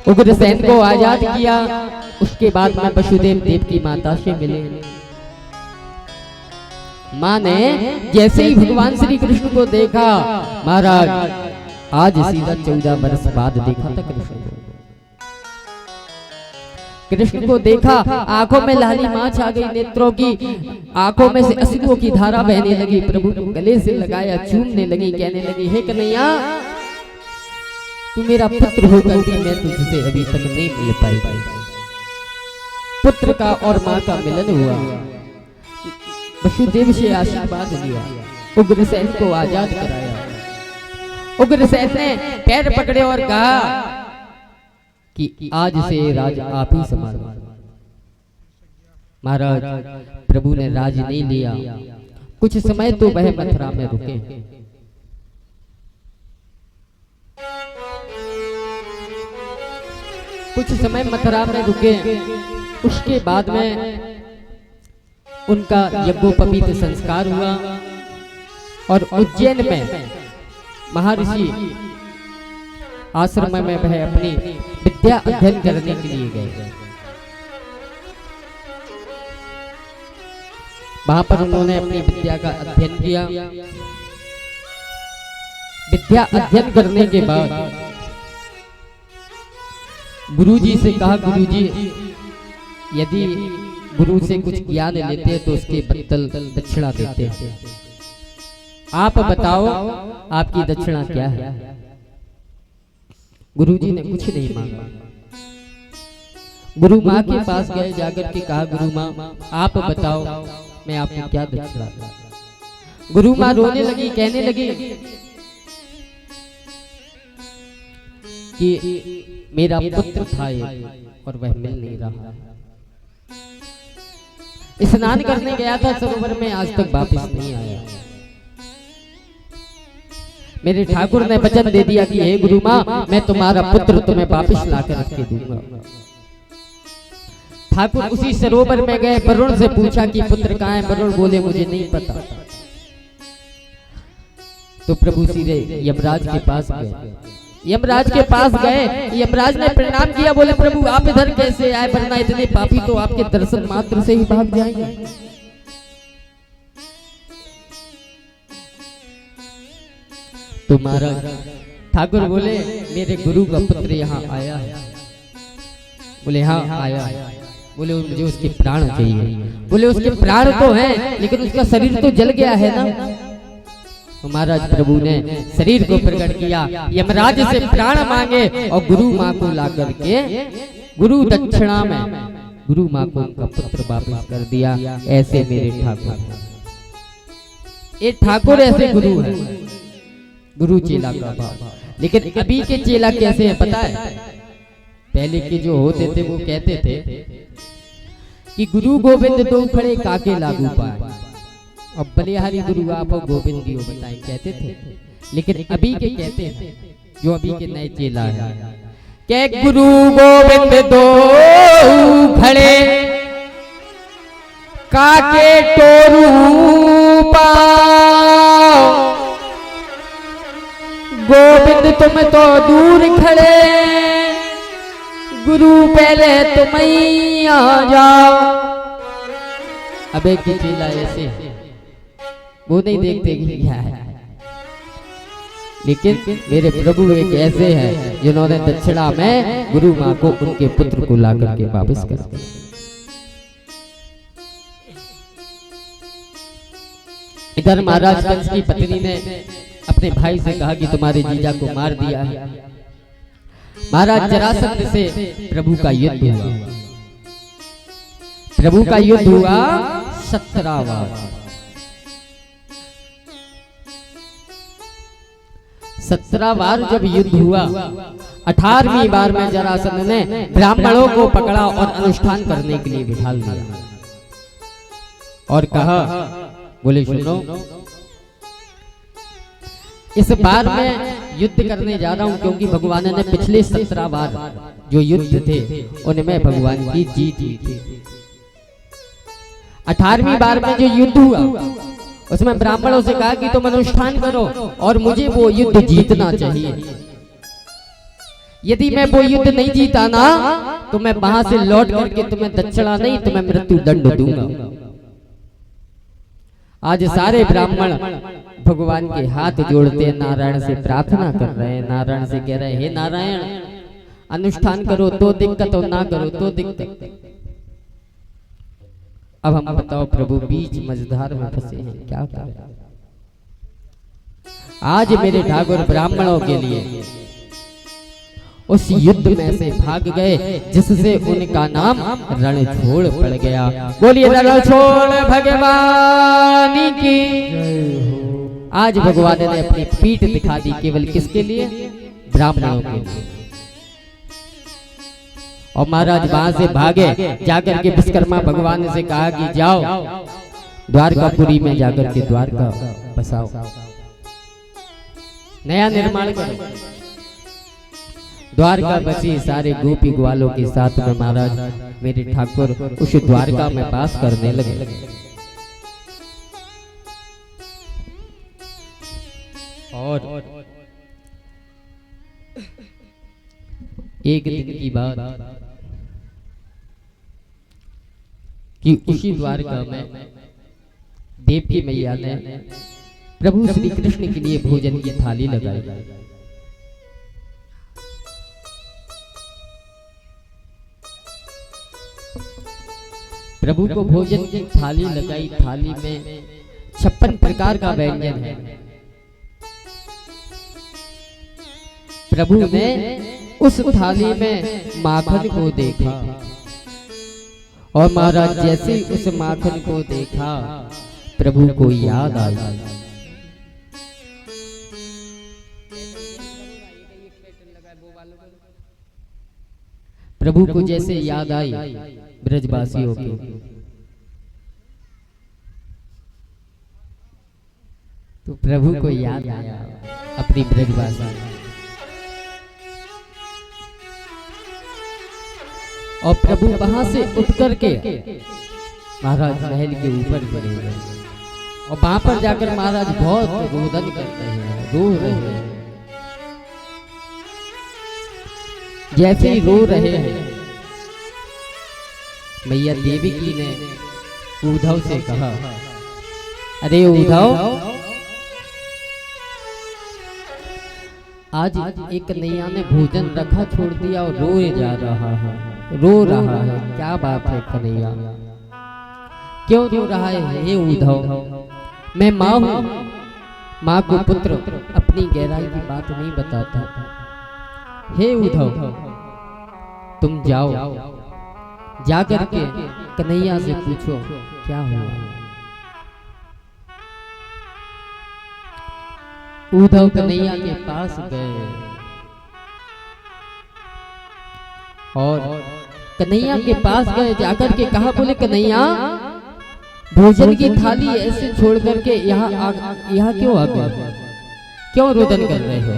उग्रसेन को आजाद किया। उसके बाद में वसुदेव देव की माता से मिले। माँ ने जैसे ही भगवान श्री कृष्ण को देखा, महाराज आज सीधा 14 वर्ष बाद देखा था कृष्ण को। कृष्ण को देखा, आंखों में लाली माँ छा गई, नेत्रों की आंखों में से अश्रुओं की धारा बहने लगी। प्रभु को गले से लगाया, चूमने लगी, कहने लगी हे कन्हैया, तू मेरा पुत्र होकर भी मैं तुझसे अभी तक नहीं मिल पाई। पुत्र का और माँ का मिलन हुआ। वसुदेव से आशीर्वाद लिया, उग्रसेन को आजाद कराया। उग्रसेन ने पैर पकड़े और कहा कि आज से राज आप ही संभालो। महाराज प्रभु ने राज नहीं लिया। कुछ समय तो वह मथुरा में रुके। कुछ समय मथुरा में रुके। उसके बाद में उनका यज्ञोपवीत संस्कार हुआ और उज्जैन में महर्षि आश्रम में वह अपनी विद्या अध्ययन करने के लिए गए। वहां पर उन्होंने अपनी विद्या का अध्ययन किया। विद्या अध्ययन करने के बाद गुरुजी से कहा, गुरुजी यदि गुरु से कुछ ज्ञान लेते तो उसके बदल दक्षिणा देते हैं, आप बताओ आपकी दक्षिणा क्या है। गुरुजी ने कुछ नहीं मांगा। गुरु माँ के पास गए, जाकर के कहा गुरु माँ आप बताओ मैं आपको क्या दक्षिणा दूं। गुरु माँ रोने लगी, कहने लगी कि मेरा पुत्र था और वह मिल नहीं रहा। स्नान करने गया था सरोवर में, आज तक वापस नहीं आया। मेरे ठाकुर ने वचन दे दिया कि हे गुरु माँ, मैं तुम्हारा पुत्र तुम्हें वापस लाकर रख के दूंगा। ठाकुर उसी सरोवर में गए, वरुण से पूछा कि पुत्र कहाँ है। वरुण बोले मुझे नहीं पता। तो प्रभु सीधे यमराज के पास गए। यमराज के पास गए, यमराज ने प्रणाम किया, बोले प्रभु आप इधर कैसे आए, वरना इतने पापी तो आपके दर्शन मात्र से ही भाग जाएंगे। तो महाराज ठाकुर बोले मेरे गुरु का पुत्र यहाँ आया है। बोले हाँ आया है। बोले मुझे उसके प्राण चाहिए। बोले उसके प्राण तो हैं लेकिन उसका शरीर तो जल गया है ना। तो महाराज प्रभु ने शरीर को प्रकट किया, यमराज से प्राण मांगे और गुरु माँ को ला करके गुरु दक्षिणा में गुरु माँ को उनका पुत्र वापस कर दिया। ऐसे मेरे ठाकुर, ये ठाकुर ऐसे गुरु है, गुरु चेला का भाव। लेकिन अभी के चेला कैसे है पता है? पहले के जो होते थे वो कहते थे कि गुरु गोविंद दो खड़े काके लागू पाए, और बलिहारी गुरु आप गोविंद दियो बताए कहते थे। लेकिन अभी के कहते हैं जो अभी के नए चेला है के गुरु गोविंद दो खड़े काके टोरू पाओ, गोविंद तुम तो दूर खड़े गुरु पहले तुम ही आ जाओ। अब एक ही चेला ऐसे वो नहीं देखते कि क्या है, लेकिन मेरे प्रभु एक ऐसे हैं जिन्होंने दक्षिणा में गुरु माँ को उनके पुत्र को ला करके वापस कर दिया। इधर महाराज कंस की पत्नी ने अपने भाई से कहा कि तुम्हारे जीजा को मार दिया है। महाराज जरासंध से प्रभु का युद्ध हुआ। प्रभु का युद्ध हुआ 17 बार। 17 बार जब युद्ध हुआ, 18वीं बार में जरासंध ने ब्राह्मणों को पकड़ा और अनुष्ठान करने के लिए बिठा दिया और कहा, बोले सुनो, इस बार मैं युद्ध करने जा रहा हूं क्योंकि भगवान ने पिछले 17 बार जो युद्ध थे उनमें भगवान की जीत हुई थी। 18वीं बार में जो युद्ध हुआ उसमें ब्राह्मणों से कहा कि तुम अनुष्ठान करो और मुझे वो युद्ध जीतना चाहिए। यदि मैं वो युद्ध नहीं जीता ना तो मैं वहां से लौट करके तुम्हें दक्षिणा नहीं, तुम्हें मृत्यु दंड दूंगा। आज सारे ब्राह्मण भगवान के हाथ जोड़ते नारायण से प्रार्थना कर रहे हैं, नारायण से कह रहे हैं, हे नारायण अनुष्ठान करो तो दिक्कत और ना करो तो दिक्कत। अब हम बताओ प्रभु बीच मझधार में फंसे हैं, क्या करें? आज मेरे ठाकुर ब्राह्मणों के लिए उस युद्ध में से भाग गए जिससे उनका नाम रणछोड़ पड़ गया। बोलिए रणछोड़ भगवान की। आज भगवान ने अपनी पीठ दिखा दी, केवल किसके लिए? ब्राह्मणों के लिए। और महाराज वहां से भागे, जाकर के विश्वकर्मा भगवान से कहा कि जाओ द्वारकापुरी में जाकर के द्वारका बसाओ, नया निर्माण करो। द्वारका बसी सारे गोपी ग्वालों के साथ में महाराज मेरे ठाकुर उस द्वारका में वास करने लगे। और एक दिन की बात कि उसी द्वारका में देवकी मैया ने प्रभु श्री कृष्ण के लिए भोजन की थाली लगाई। प्रभु को भोजन की थाली लगाई। थाली में 56 प्रकार का व्यंजन है। प्रभु ने उस थाली में माखन को देखा और महाराज जैसे उस माखन को देखा प्रभु को याद आई। प्रभु को जैसे याद आई ब्रजवासियों की, तो प्रभु को याद आया अपनी ब्रजवासी। और प्रभु वहां से उठ करके महाराज महल के ऊपर चले गए और वहां पर जाकर महाराज बहुत रोदन करते हैं, रो रहे हैं। जैसे ही रो रहे हैं मैया देवकी ने उद्धव से कहा, अरे उद्धव आज एक कन्हैया ने भोजन रखा छोड़ दिया और रोए जा रहा है, रो रहा है। क्या बात है कन्हैया, क्यों रो रहा है? हे उद्धव, मैं माँ हूँ, माँ को पुत्र अपनी गहराई की बात नहीं बताता। हे उद्धव, तुम जाओ, जाकर के कन्हैया से पूछो क्या हुआ। उद्धव कन्हैया के पास गए और कन्हैया के पास गए, जाकर के कहा, बोले कन्हैया, भोजन की थाली ऐसे छोड़ करके यहाँ क्यों आ गए, क्यों रोदन कर रहे हो?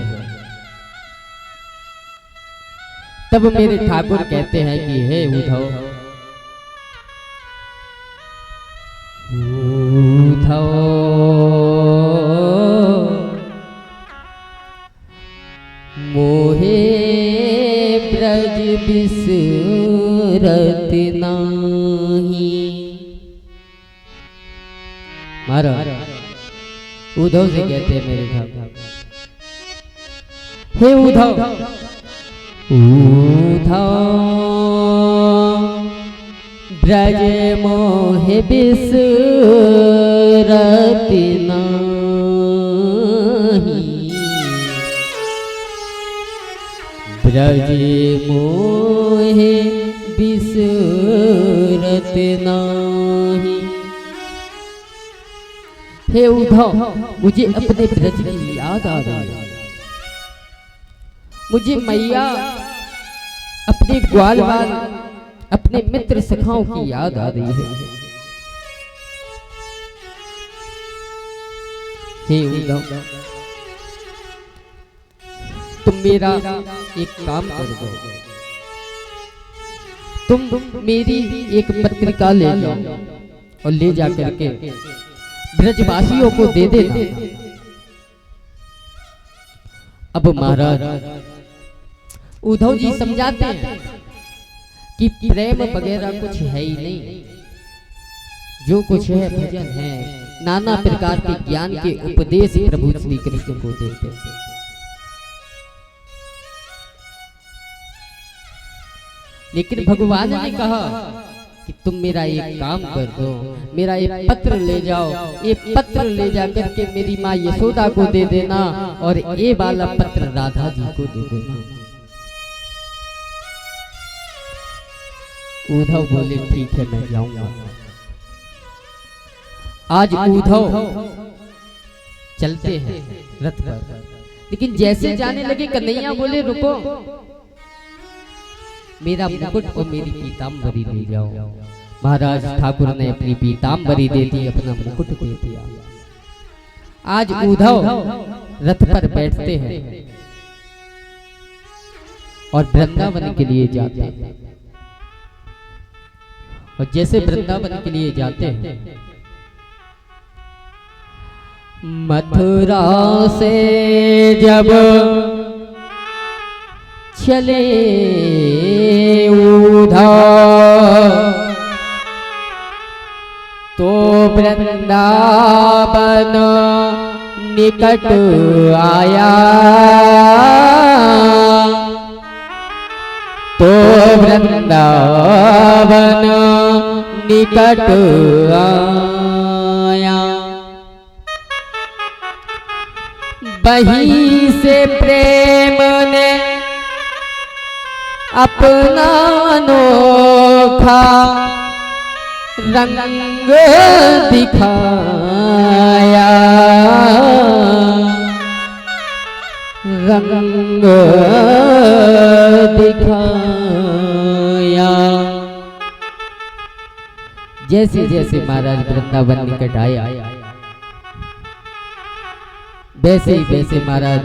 तब मेरे ठाकुर कहते हैं कि हे उद्धव, उद्धव मोहे ब्रज बिसरत नाही। महाराज उद्धव से कहते हैं मेरे ठाकुर, हे उद्धव, उद्धव ब्रज मोहे बिसरत नाही, ब्रज मोहे बिसरत नाही। हे उद्धव, मुझे अपने ब्रज की याद आ रही है, मुझे मैया, अपने ग्वाल बाल, अपने मित्र सखाओं की याद आ रही है। हे उद्धव, तुम मेरा एक काम कर दो, तुम मेरी एक पत्रिका ले जाओ और ले जाकर के ब्रजवासियों को दे देना। अब महाराज उद्धव जी समझाते हैं कि प्रेम वगैरह कुछ है ही नहीं, जो कुछ है भजन है, नाना प्रकार के ज्ञान के उपदेश प्रभु श्री कृष्ण को देते हैं। लेकिन भगवान ने कहा कि तुम मेरा एक काम कर दो, मेरा एक पत्र ले जाओ, ये पत्र ले जाकर के मेरी माँ यशोदा को दे देना और ये वाला पत्र राधा जी को दे देना। उद्धव बोले ठीक है, मैं जाऊंगा। आज उद्धव चलते हैं रथ पर, लेकिन जैसे जाने लगे कन्हैया बोले रुको, मेरा मुकुट और मेरी पीताम्बरी ले जाओ। महाराज ठाकुर ने अपनी पीताम्बरी दे दी, अपना मुकुट दे दिया। आज उद्धव रथ पर बैठते हैं और वृंदावन के लिए जाते हैं। और जैसे वृंदावन के लिए जाते हैं, मथुरा से जब चले उद्धव तो वृंदावन निकट आया, तो वृंदावन निकट आया। वहीं से प्रेम ने अपना अनोखा रंग दिखाया, रंग दिखाया। जैसे जैसे महाराज वृंदावन निकट आया, वैसे वैसे महाराज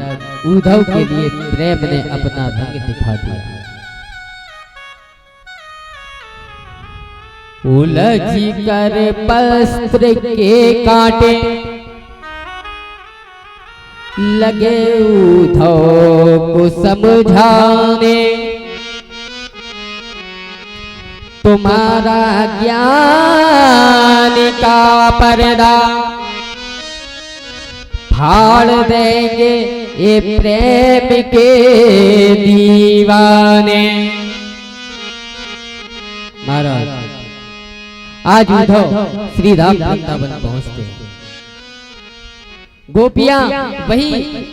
उद्धव के लिए प्रेम ने अपना रंग दिखा दिया। उलझ कर वस्त्र के कांटे लगे उद्धव को समझाने, तुम्हारा ज्ञान का पर्दा फाड़ देंगे ये प्रेम के दीवाने। महाराज आज उद्धव श्री राम वृंदावन पहुंचते हैं। गोपियां वहीं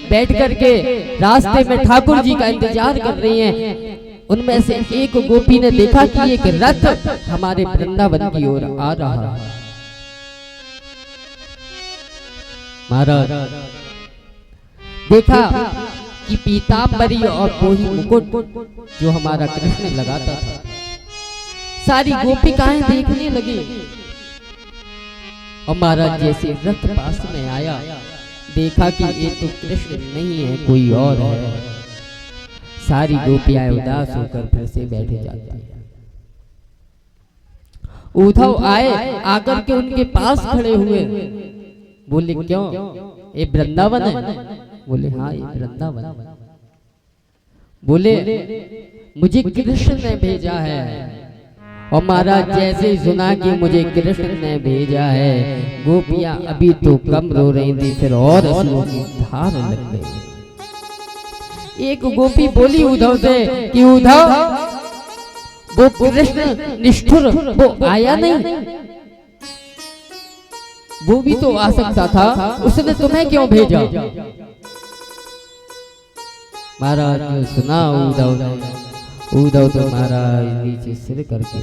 बैठ करके रास्ते में ठाकुर जी का इंतजार कर रही हैं। उनमें से एक गोपी ने देखा कि एक रथ हमारे वृंदावन की ओर आ रहा है। महाराज देखा कि पीतांबरी और पोही मुकुट जो हमारा कृष्ण लगाता था, सारी गोपिकाएं देखने लगी। और महाराज जैसे रथ पास में आया, देखा कि ये तो कृष्ण नहीं है, कोई और है। सारी गोपियां उदास होकर फिर से बैठे जाती हैं। उद्धव आए, आकर के उनके पास खड़े हुए, बोले क्यों, ये वृंदावन है? बोले हाँ ये वृंदावन। बोले मुझे कृष्ण ने भेजा है। और महाराज जैसे ही सुना कि मुझे कृष्ण ने भेजा है, गोपियां अभी तो कम रो रही थी, फिर और अश्रु की धार लग गई। एक गोपी बोली उद्धव से कि उद्धव वो कृष्ण निष्ठुर वो आया नहीं, वो भी तो आ सकता था, उसने तुम्हें क्यों भेजा? महाराज ने सुना उद्धव तो महाराज नीचे सिर करके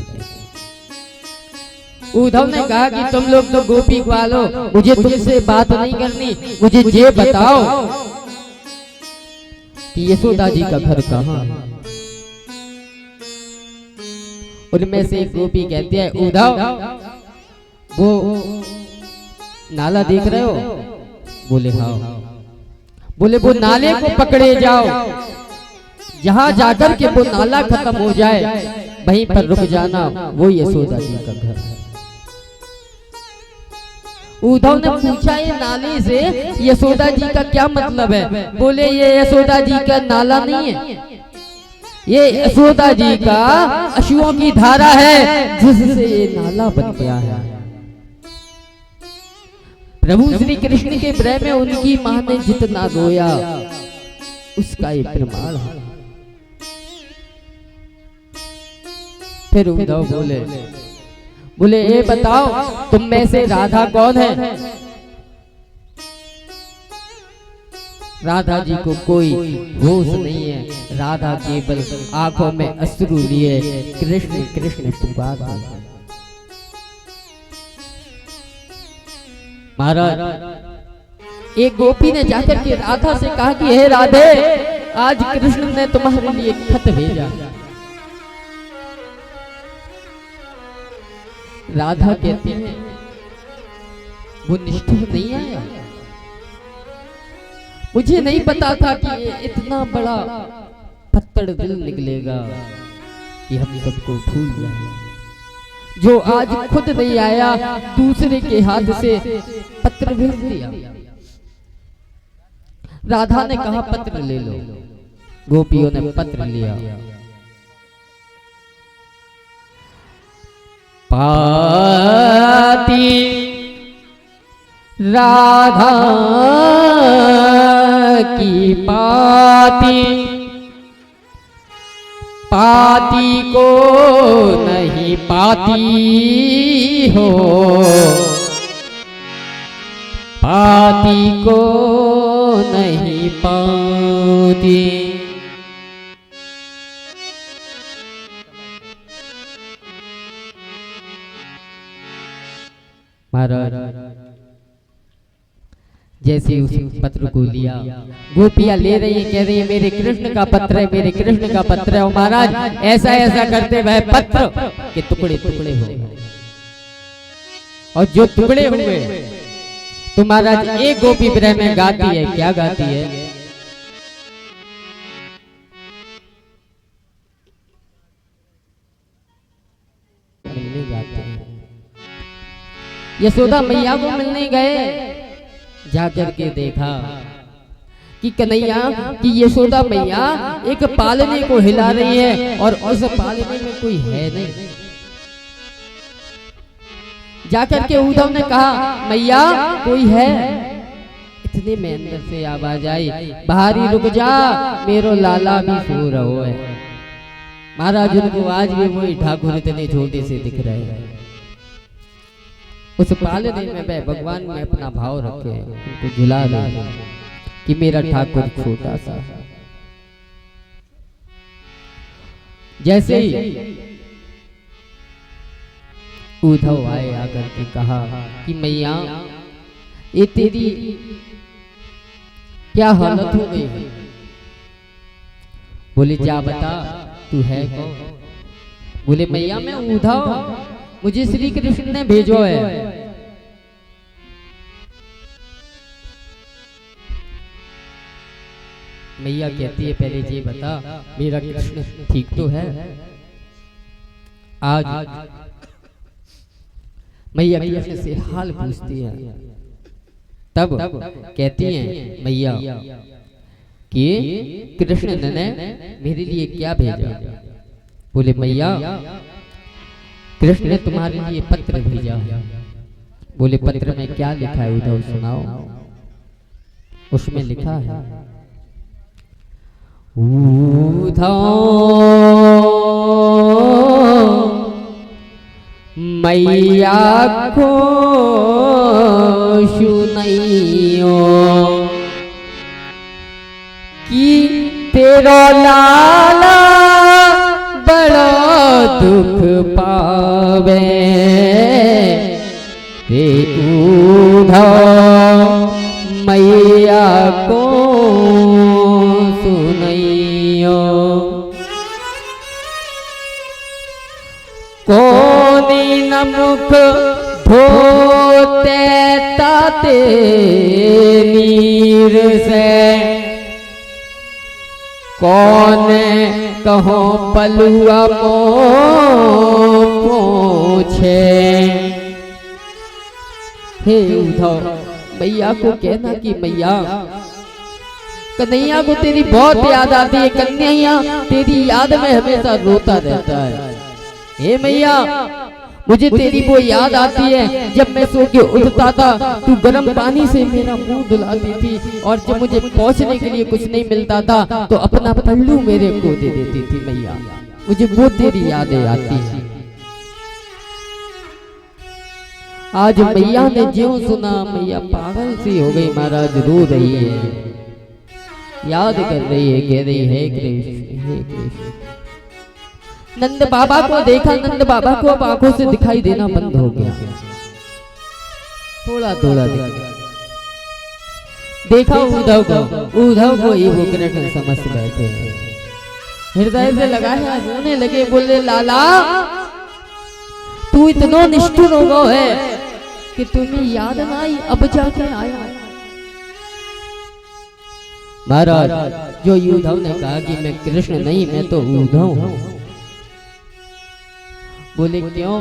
उद्धव ने कहा कि तुम लोग तो गोपी वालों, मुझे तुमसे बात नहीं करनी, मुझे ये बताओ कि यशोदा जी का घर कहाँ है? उनमें से एक गोपी कहती है उद्धव वो नाला देख रहे हो? बोले हाँ। बोले वो नाले को पकड़े जाओ, जहां जाकर के वो नाला खत्म हो जाए वहीं पर रुक जाना, वो यशोदा जी का घर है। उद्धव ने पूछा ये नाले से यशोदा जी का क्या मतलब है? बोले ये यशोदा जी का नाला नहीं है, ये यशोदा जी का अश्वों की धारा है, जिससे ये नाला बन गया है। प्रभु श्री कृष्ण के विरह में उनकी मां ने जितना रोया उसका ये प्रमाण है। फिर उद्धव बोले ये बताओ तुम में से राधा कौन है? राधा जी को कोई होश नहीं है, राधा केवल आंखों में अश्रु लिए कृष्ण कृष्ण पुकार रही है। महाराज एक गोपी ने जाकर के राधा से कहा कि हे राधे, आज कृष्ण ने तुम्हारे लिए खत भेजा। राधा कहती है वो निष्ठुर नहीं आया, मुझे नहीं पता था कि ये इतना बड़ा पत्थर दिल निकलेगा कि हम सबको भूल जाए। जो आज खुद नहीं आया, दूसरे के हाथ से पत्र भेज दिया। राधा ने कहा पत्र ले लो, गोपियों ने पत्र लिया। पाती राधा की पाती, पाती को नहीं पाती हो, पाती को नहीं पाती। महाराज जैसे उस पत्र को लिया, गोपियां ले रही है, कह रही है मेरे कृष्ण का पत्र है, मेरे कृष्ण का पत्र है। और महाराज ऐसा ऐसा करते वह पत्र के टुकड़े टुकड़े हो गए। और जो टुकड़े हुए तो महाराज एक गोपी विरह में गाती है, क्या गाती है? मिलने जाते हैं, यशोदा मैया को मिलने गए, जाकर के देखा कि कन्हैया कि यशोदा मैया एक पालने को हिला रही है और उस पालने में कोई है नहीं। जाकर के उद्धव ने कहा मैया कोई है? इतने में अंदर से आवाज आई, बाहरी रुक जा, मेरो लाला भी सो रहो है। महाराज उनको आज भी वही ठाकुर इतने छोटे से दिख रहे हैं। उस पालने में वह भगवान में अपना भाव रखे हैं, उनको झुला रहे हैं कि मेरा ठाकुर छोटा सा। जैसे ही उद्धव आए आकर के कहा कि मैया ये तेरी क्या हालत हो गई है? बोले जा बता तू है कौन? बोले मैया मैं उद्धव, मुझे श्री कृष्ण ने भेजो है। मैया कहती है पहले ये बता मेरा कृष्ण ठीक तो है? आज मैया कृष्ण से हाल पूछती है। तब कहती हैं मैया कि कृष्ण ने मेरे लिए क्या भेजा? बोले मैया कृष्ण ने तुम्हारे लिए पत्र भेजा। बोले पत्र में क्या लिखा है उद्धव सुनाओ। उसमें लिखा है उद्धव मैया को सुनाइयो कि तेरा लाला बड़ा दुख पावे। हे उद्धव मैया को सुनाइयो कोनी नमुख धोते ताते नीर से कौन कहो पलुआ पूछे। हे उद्धव मैया को कहना कि मैया कन्हैया को तेरी बहुत याद आती है, कन्हैया तेरी याद में हमेशा रोता रहता है। हे मैया मुझे तेरी वो याद आती है जब मैं सो के उठता था तू गर्म पानी से मेरा मुंह धुलाती थी और जब मुझे पहुंचने के लिए कुछ नहीं मिलता था तो अपना पल्लू मेरे को दे देती थी। मैया मुझे वो तेरी यादें आती है। आज मैया ने ज्यों सुना मैया पागल सी हो गई। महाराज रो रही है, याद कर रही है, कह रही है कृष्ण हे कृष्ण। नंद बाबा को देखा, नंद बाबा को अब आंखों से दिखाई देना बंद हो गया, थोड़ा थोड़ा देखा उद्धव को ही वो कृष्ण समझ बैठे, हृदय से लगाया, रोने लगे, बोले लाला तू इतना निष्ठुर हो गया है कि तुम्हें याद ना आई, अब जाके आया। महाराज जो उद्धव ने कहा कि मैं कृष्ण नहीं मैं तो उद्धव हूं। बोले क्यों?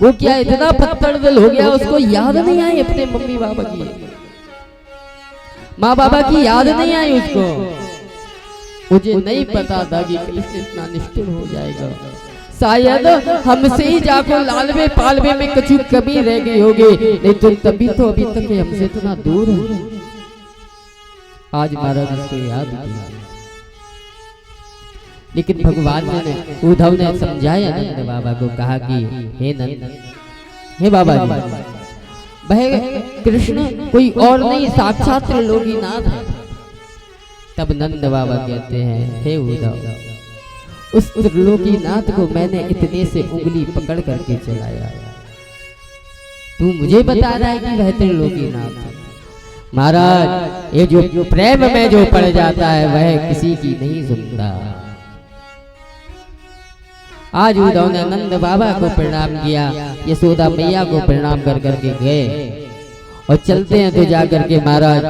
वो क्या इतना पत्थर दिल हो गया उसको याद नहीं आई अपने मम्मी बाबा की, माँ बाबा की याद नहीं आई उसको। मुझे नहीं पता था कि कृष्ण इतना निष्ठुर हो जाएगा। शायद हमसे ही जाकर लालवे पालवे में कछु कमी रह गई होगी, नहीं तो तभी तो अभी तक हमसे इतना दूर है। आज महाराज उसको याद किया, लेकिन भगवान ने उद्धव ने समझाया नंद बाबा को, कहा कि हे नंद, हे बाबा जी, वह कृष्ण कोई और नहीं साक्षात त्रिलोकीनाथ है। तब नंद बाबा कहते हैं हे उद्धव, उस त्रिलोकीनाथ को मैंने इतने से उंगली पकड़ करके चलाया, तू मुझे बता रहा है कि वह त्रिलोकीनाथ है। महाराज ये जो प्रेम में जो पड़ जाता है वह किसी की नहीं सुनता। आज उद्धव ने नंद बाबा को प्रणाम किया, यशोदा मैया को प्रणाम कर करके गए और चलते हैं तो जाकर के महाराज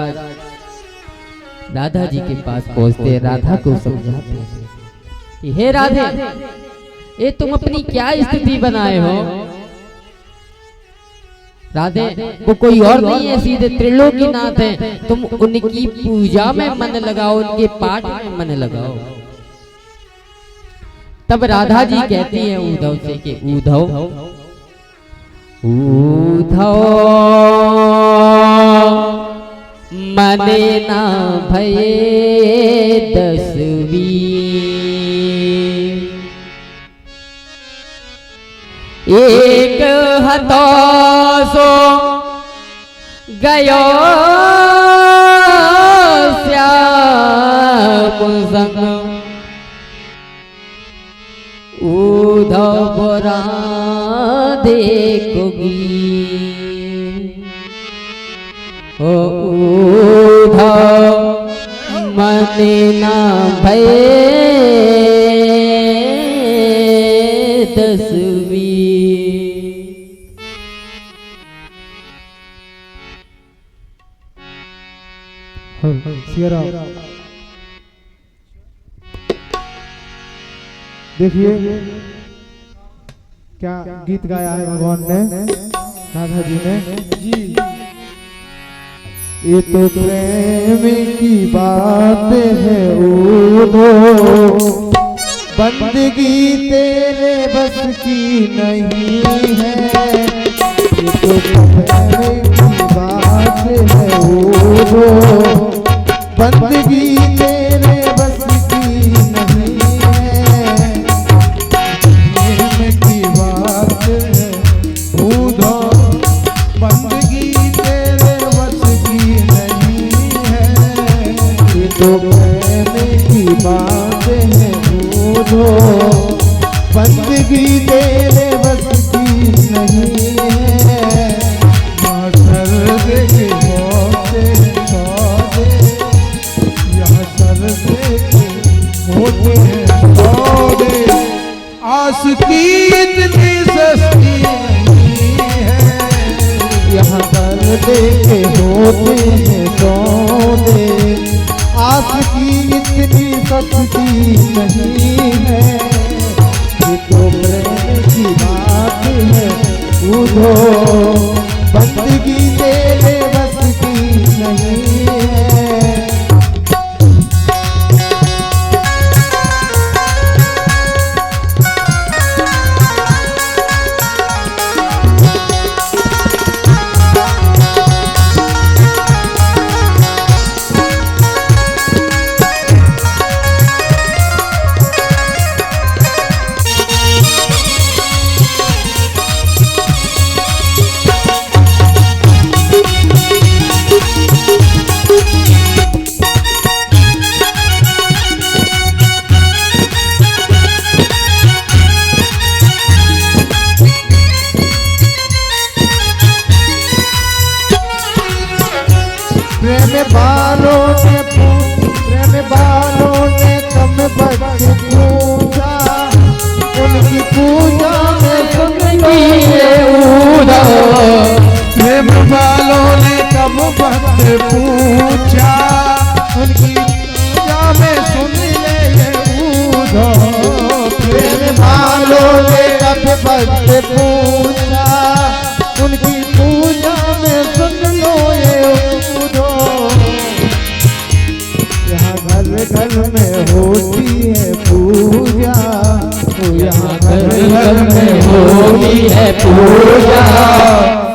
राधा जी के पास पहुंचते, राधा को समझाते हैं कि हे राधे, ये तुम अपनी क्या स्थिति बनाए हो? राधे वो कोई और नहीं है, सीधे त्रिलोकीनाथ है, तुम उनकी पूजा में मन लगाओ, उनके पाठ में मन लगाओ। तब राधा जी कहती है उद्धव से कि उद्धव मने ना भये दसवीं एक हतो सो गयो श्याम संग उधव बोरा देखोगी ओ उधव मने ना भये दसवीं। देखिए क्या गीत गाया है भगवान ने, राधा जी ने। जी ये तो प्रेम की बात है उधो, बंदगी तेरे बस की नहीं है। ये तो प्रेम की बात है उधो, बंदगी तेरे बस की नहीं है। प्रेम की बात है उधो, बंदगी तेरे बस की नहीं है। ये तो प्रेम की बात है उधो, बंदगी तेरे बस की नहीं है। सर देखे होते सौदे, यहाँ सर देखे होते सौदे। आस की इतनी सस्ती नहीं है, यहाँ कर देखे होते हैं सौदे। आस की इतनी सस्ती नहीं है। ये तो प्रेम की बात है उधो, बंदगी तेरे बस की नहीं है। प्रेम बालों ने कम बच पूछा, उनकी पूजा में सुन लिए उधो। प्रेम वालों ने कब वक्त पूछा, उनकी पूजा में सुन ले ये उधो। प्रेम बालों ने कब बच पूछा, उनकी पूजा में सुन लो ये उधो। यहाँ घर घर में होती है पूजा, यहाँ घर में होती है पूजा।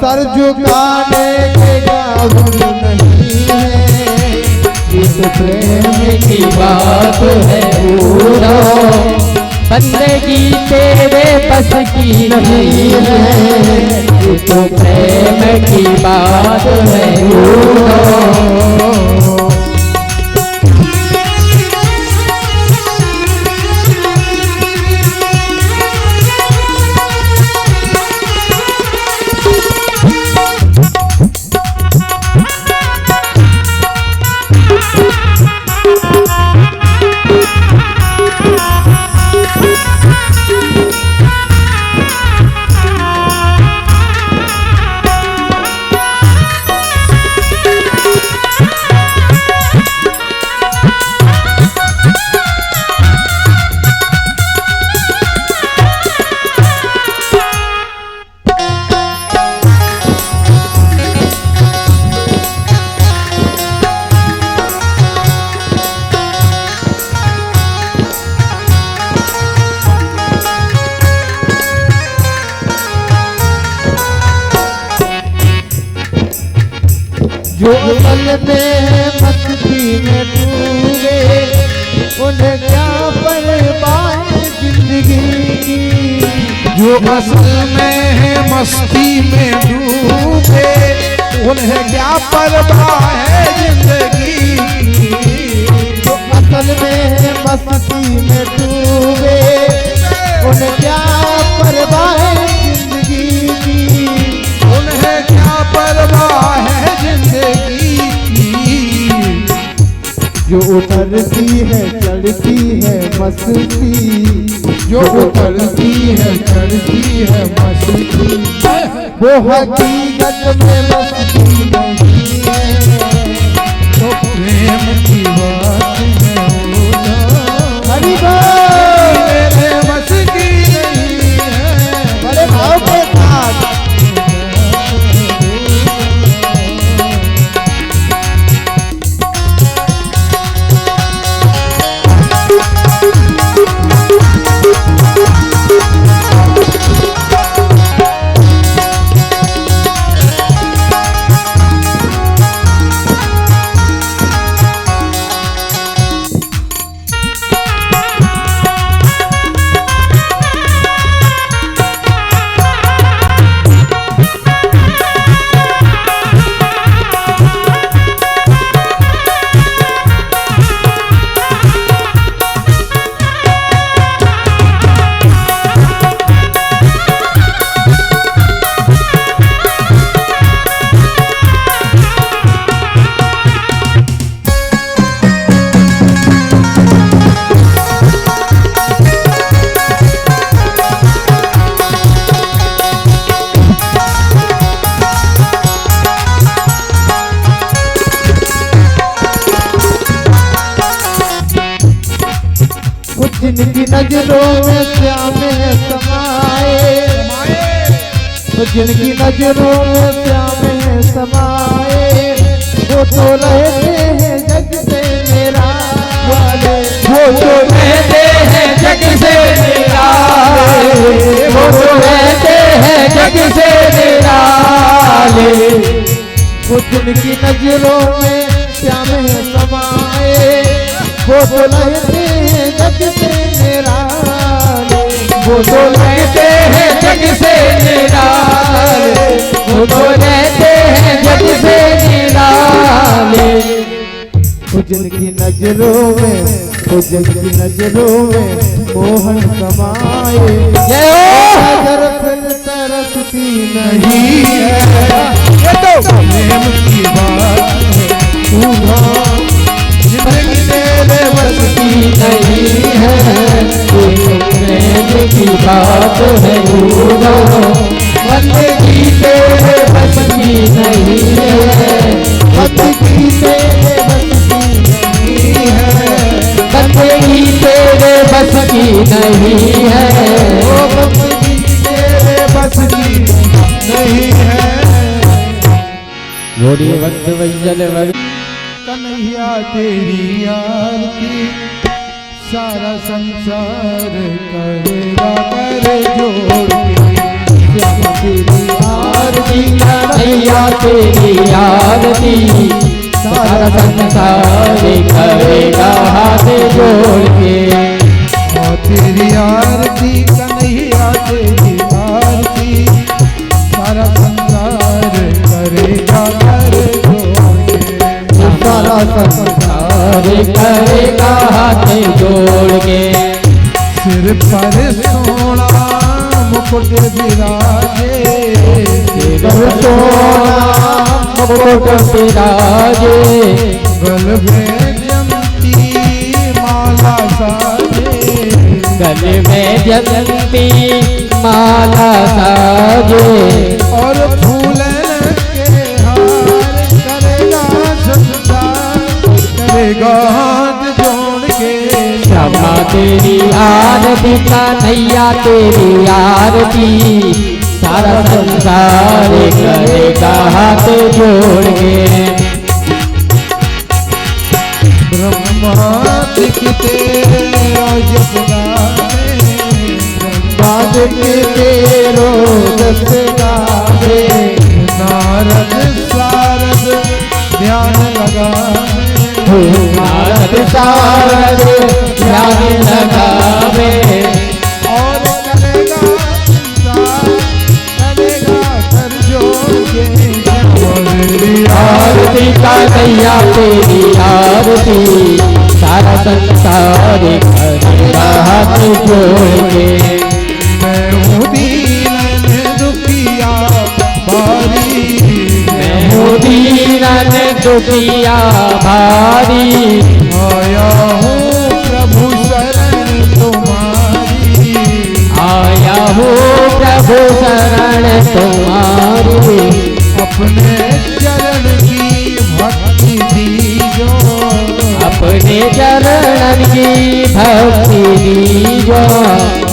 सर झुकाने के काबुल नहीं है। इस प्रेम की बात है उधो, बंदगी तेरे बस की नहीं है। ये तो प्रेम की बात है उधो। जो असल में है मस्ती में डूबे उन्हें क्या परवाह है जिंदगी की। जो असल में है मस्ती में डूबे उन्हें क्या परवाह है जिंदगी की। जो असल में है मस्ती में डूबे उन्हें क्या परवाह है जिंदगी की। उन्हें क्या परवाह है जिंदगी की। जो उतरती है चढ़ती है मस्ती जो उतरती है चढ़ती है मस्ती वो हकीकत में मस्ती नहीं है। तो प्रेम की बात है हरि बोल। मेरे बस की नहीं है। बड़े भाव के साथ जिनकी नजरों में श्याम है समाए तो जिनकी नजरों में श्याम है समाए वो तो रहते हैं जग से मेरा वाले। वो तो रहते हैं जग से निराले, वो तो रहते हैं जग से निराले। वो जिनकी नजरों में श्याम है समाए वो तो रहते हैं जग से निराले। वो तो रहते हैं जग से निराले, वो तो रहते हैं जग से निराले। वो जिनकी नजरों में वो जिनकी नजरों में मोहन समाए जय हो। नजर फिर तरसती नहीं नहीं है। ये तो प्रेम की बात है जिंदगी तेरे बस की नहीं है, प्रेम की बात है बंदगी तेरे बस की नहीं है। बंदगी तेरे बस की नहीं है। बंदगी तेरे बस की नहीं है। वो बंदगी तेरे बस की नहीं है। घोड़ी वक्त वैजल वक्त कन्हैया तेरी आरती सारा संसार करेगा कर जोड़ के। श्याम तेरी आरती कन्हैया तेरी आरती सारा संसार करेगा हाथ जोड़ के। और तेरी आरती कन्हैया तेरी आरती सारा संसार करेगा कर जोड़ के। सारा संसार करेगा हाथ जोड़ के। सिर पर सोना मुकुट विराजे कर सोना मुकुट विराजे, गल में जमती माला साजे। गल में जमती माला साजे। और फूलन के हार करेगा संसार करेगा हाथ जोड़ के। क्षमा तेरी आरती कन्हैया तेरी आरती सारा संसार करेगा हाथ जोड़ के। ब्रह्मा दिखते जब गावे बाद के तेरो दस गावे। नारद सारद कन्हैया तेरी आरती सारा संसार करेगा हाथ जोड़ के। मैं हूँ दीन दुखिया भारी, मैं हूँ दीन दुखिया भारी, आया हूँ प्रभु शरण तुम्हारी, आया हूँ प्रभु शरण तुम्हारी। अपने चरण की भक्ति दीजो, अपने चरण की भक्ति दीजो,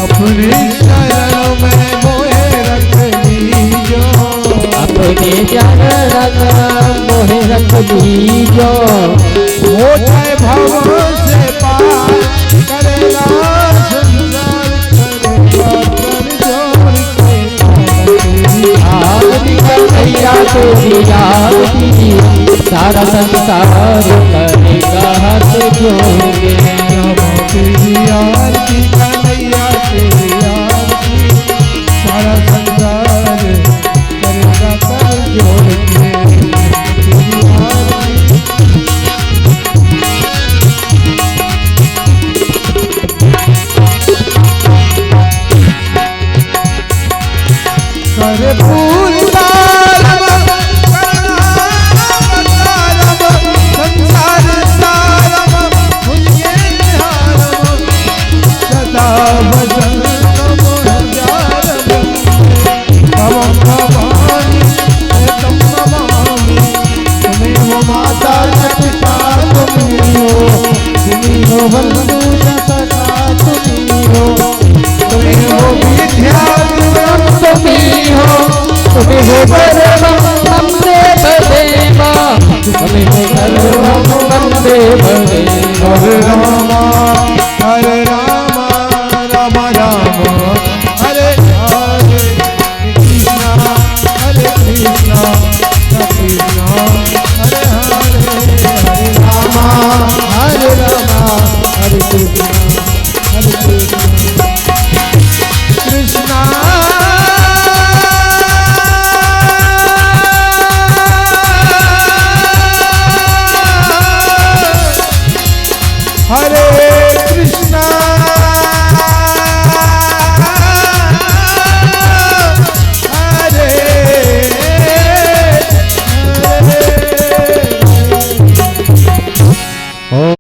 अपने शरण में मोहे रख लीजो, अपने चरण मोहे रख दीजो। हो जाए भव से पार करेगा संसार, करेगा कर जोड़ के कन्हैया तेरी आरती सारा संसार करेगा हाथ जोड़ के। तेरी आरती कन्हैया तेरी आरती सारा संसार करेगा कर जोड़ के। तेरी आरती कर पूर्वारम करुणावतारम संसार सारम भुजगे निहारम सदा भजनम हजारम भवं भवानी तम नमामि। तुम्हें हो माता न पिता तुम्हीं हो, तुम्हीं हो बंधु न सखा तुम्हीं हो, तुम्हें हो विद्या तुम्हीं हो, तुम्हें हो सर्वं मम देव देवा, तुम्हें हो सर्वं मम देव देवा। हरे राम राम राम हरे हरे, कृष्णा हरे कृष्णा कृष्णा हरे हरे, हरे राम हरे राम हरे कृष्णा कृष्णा हरे कृष्णा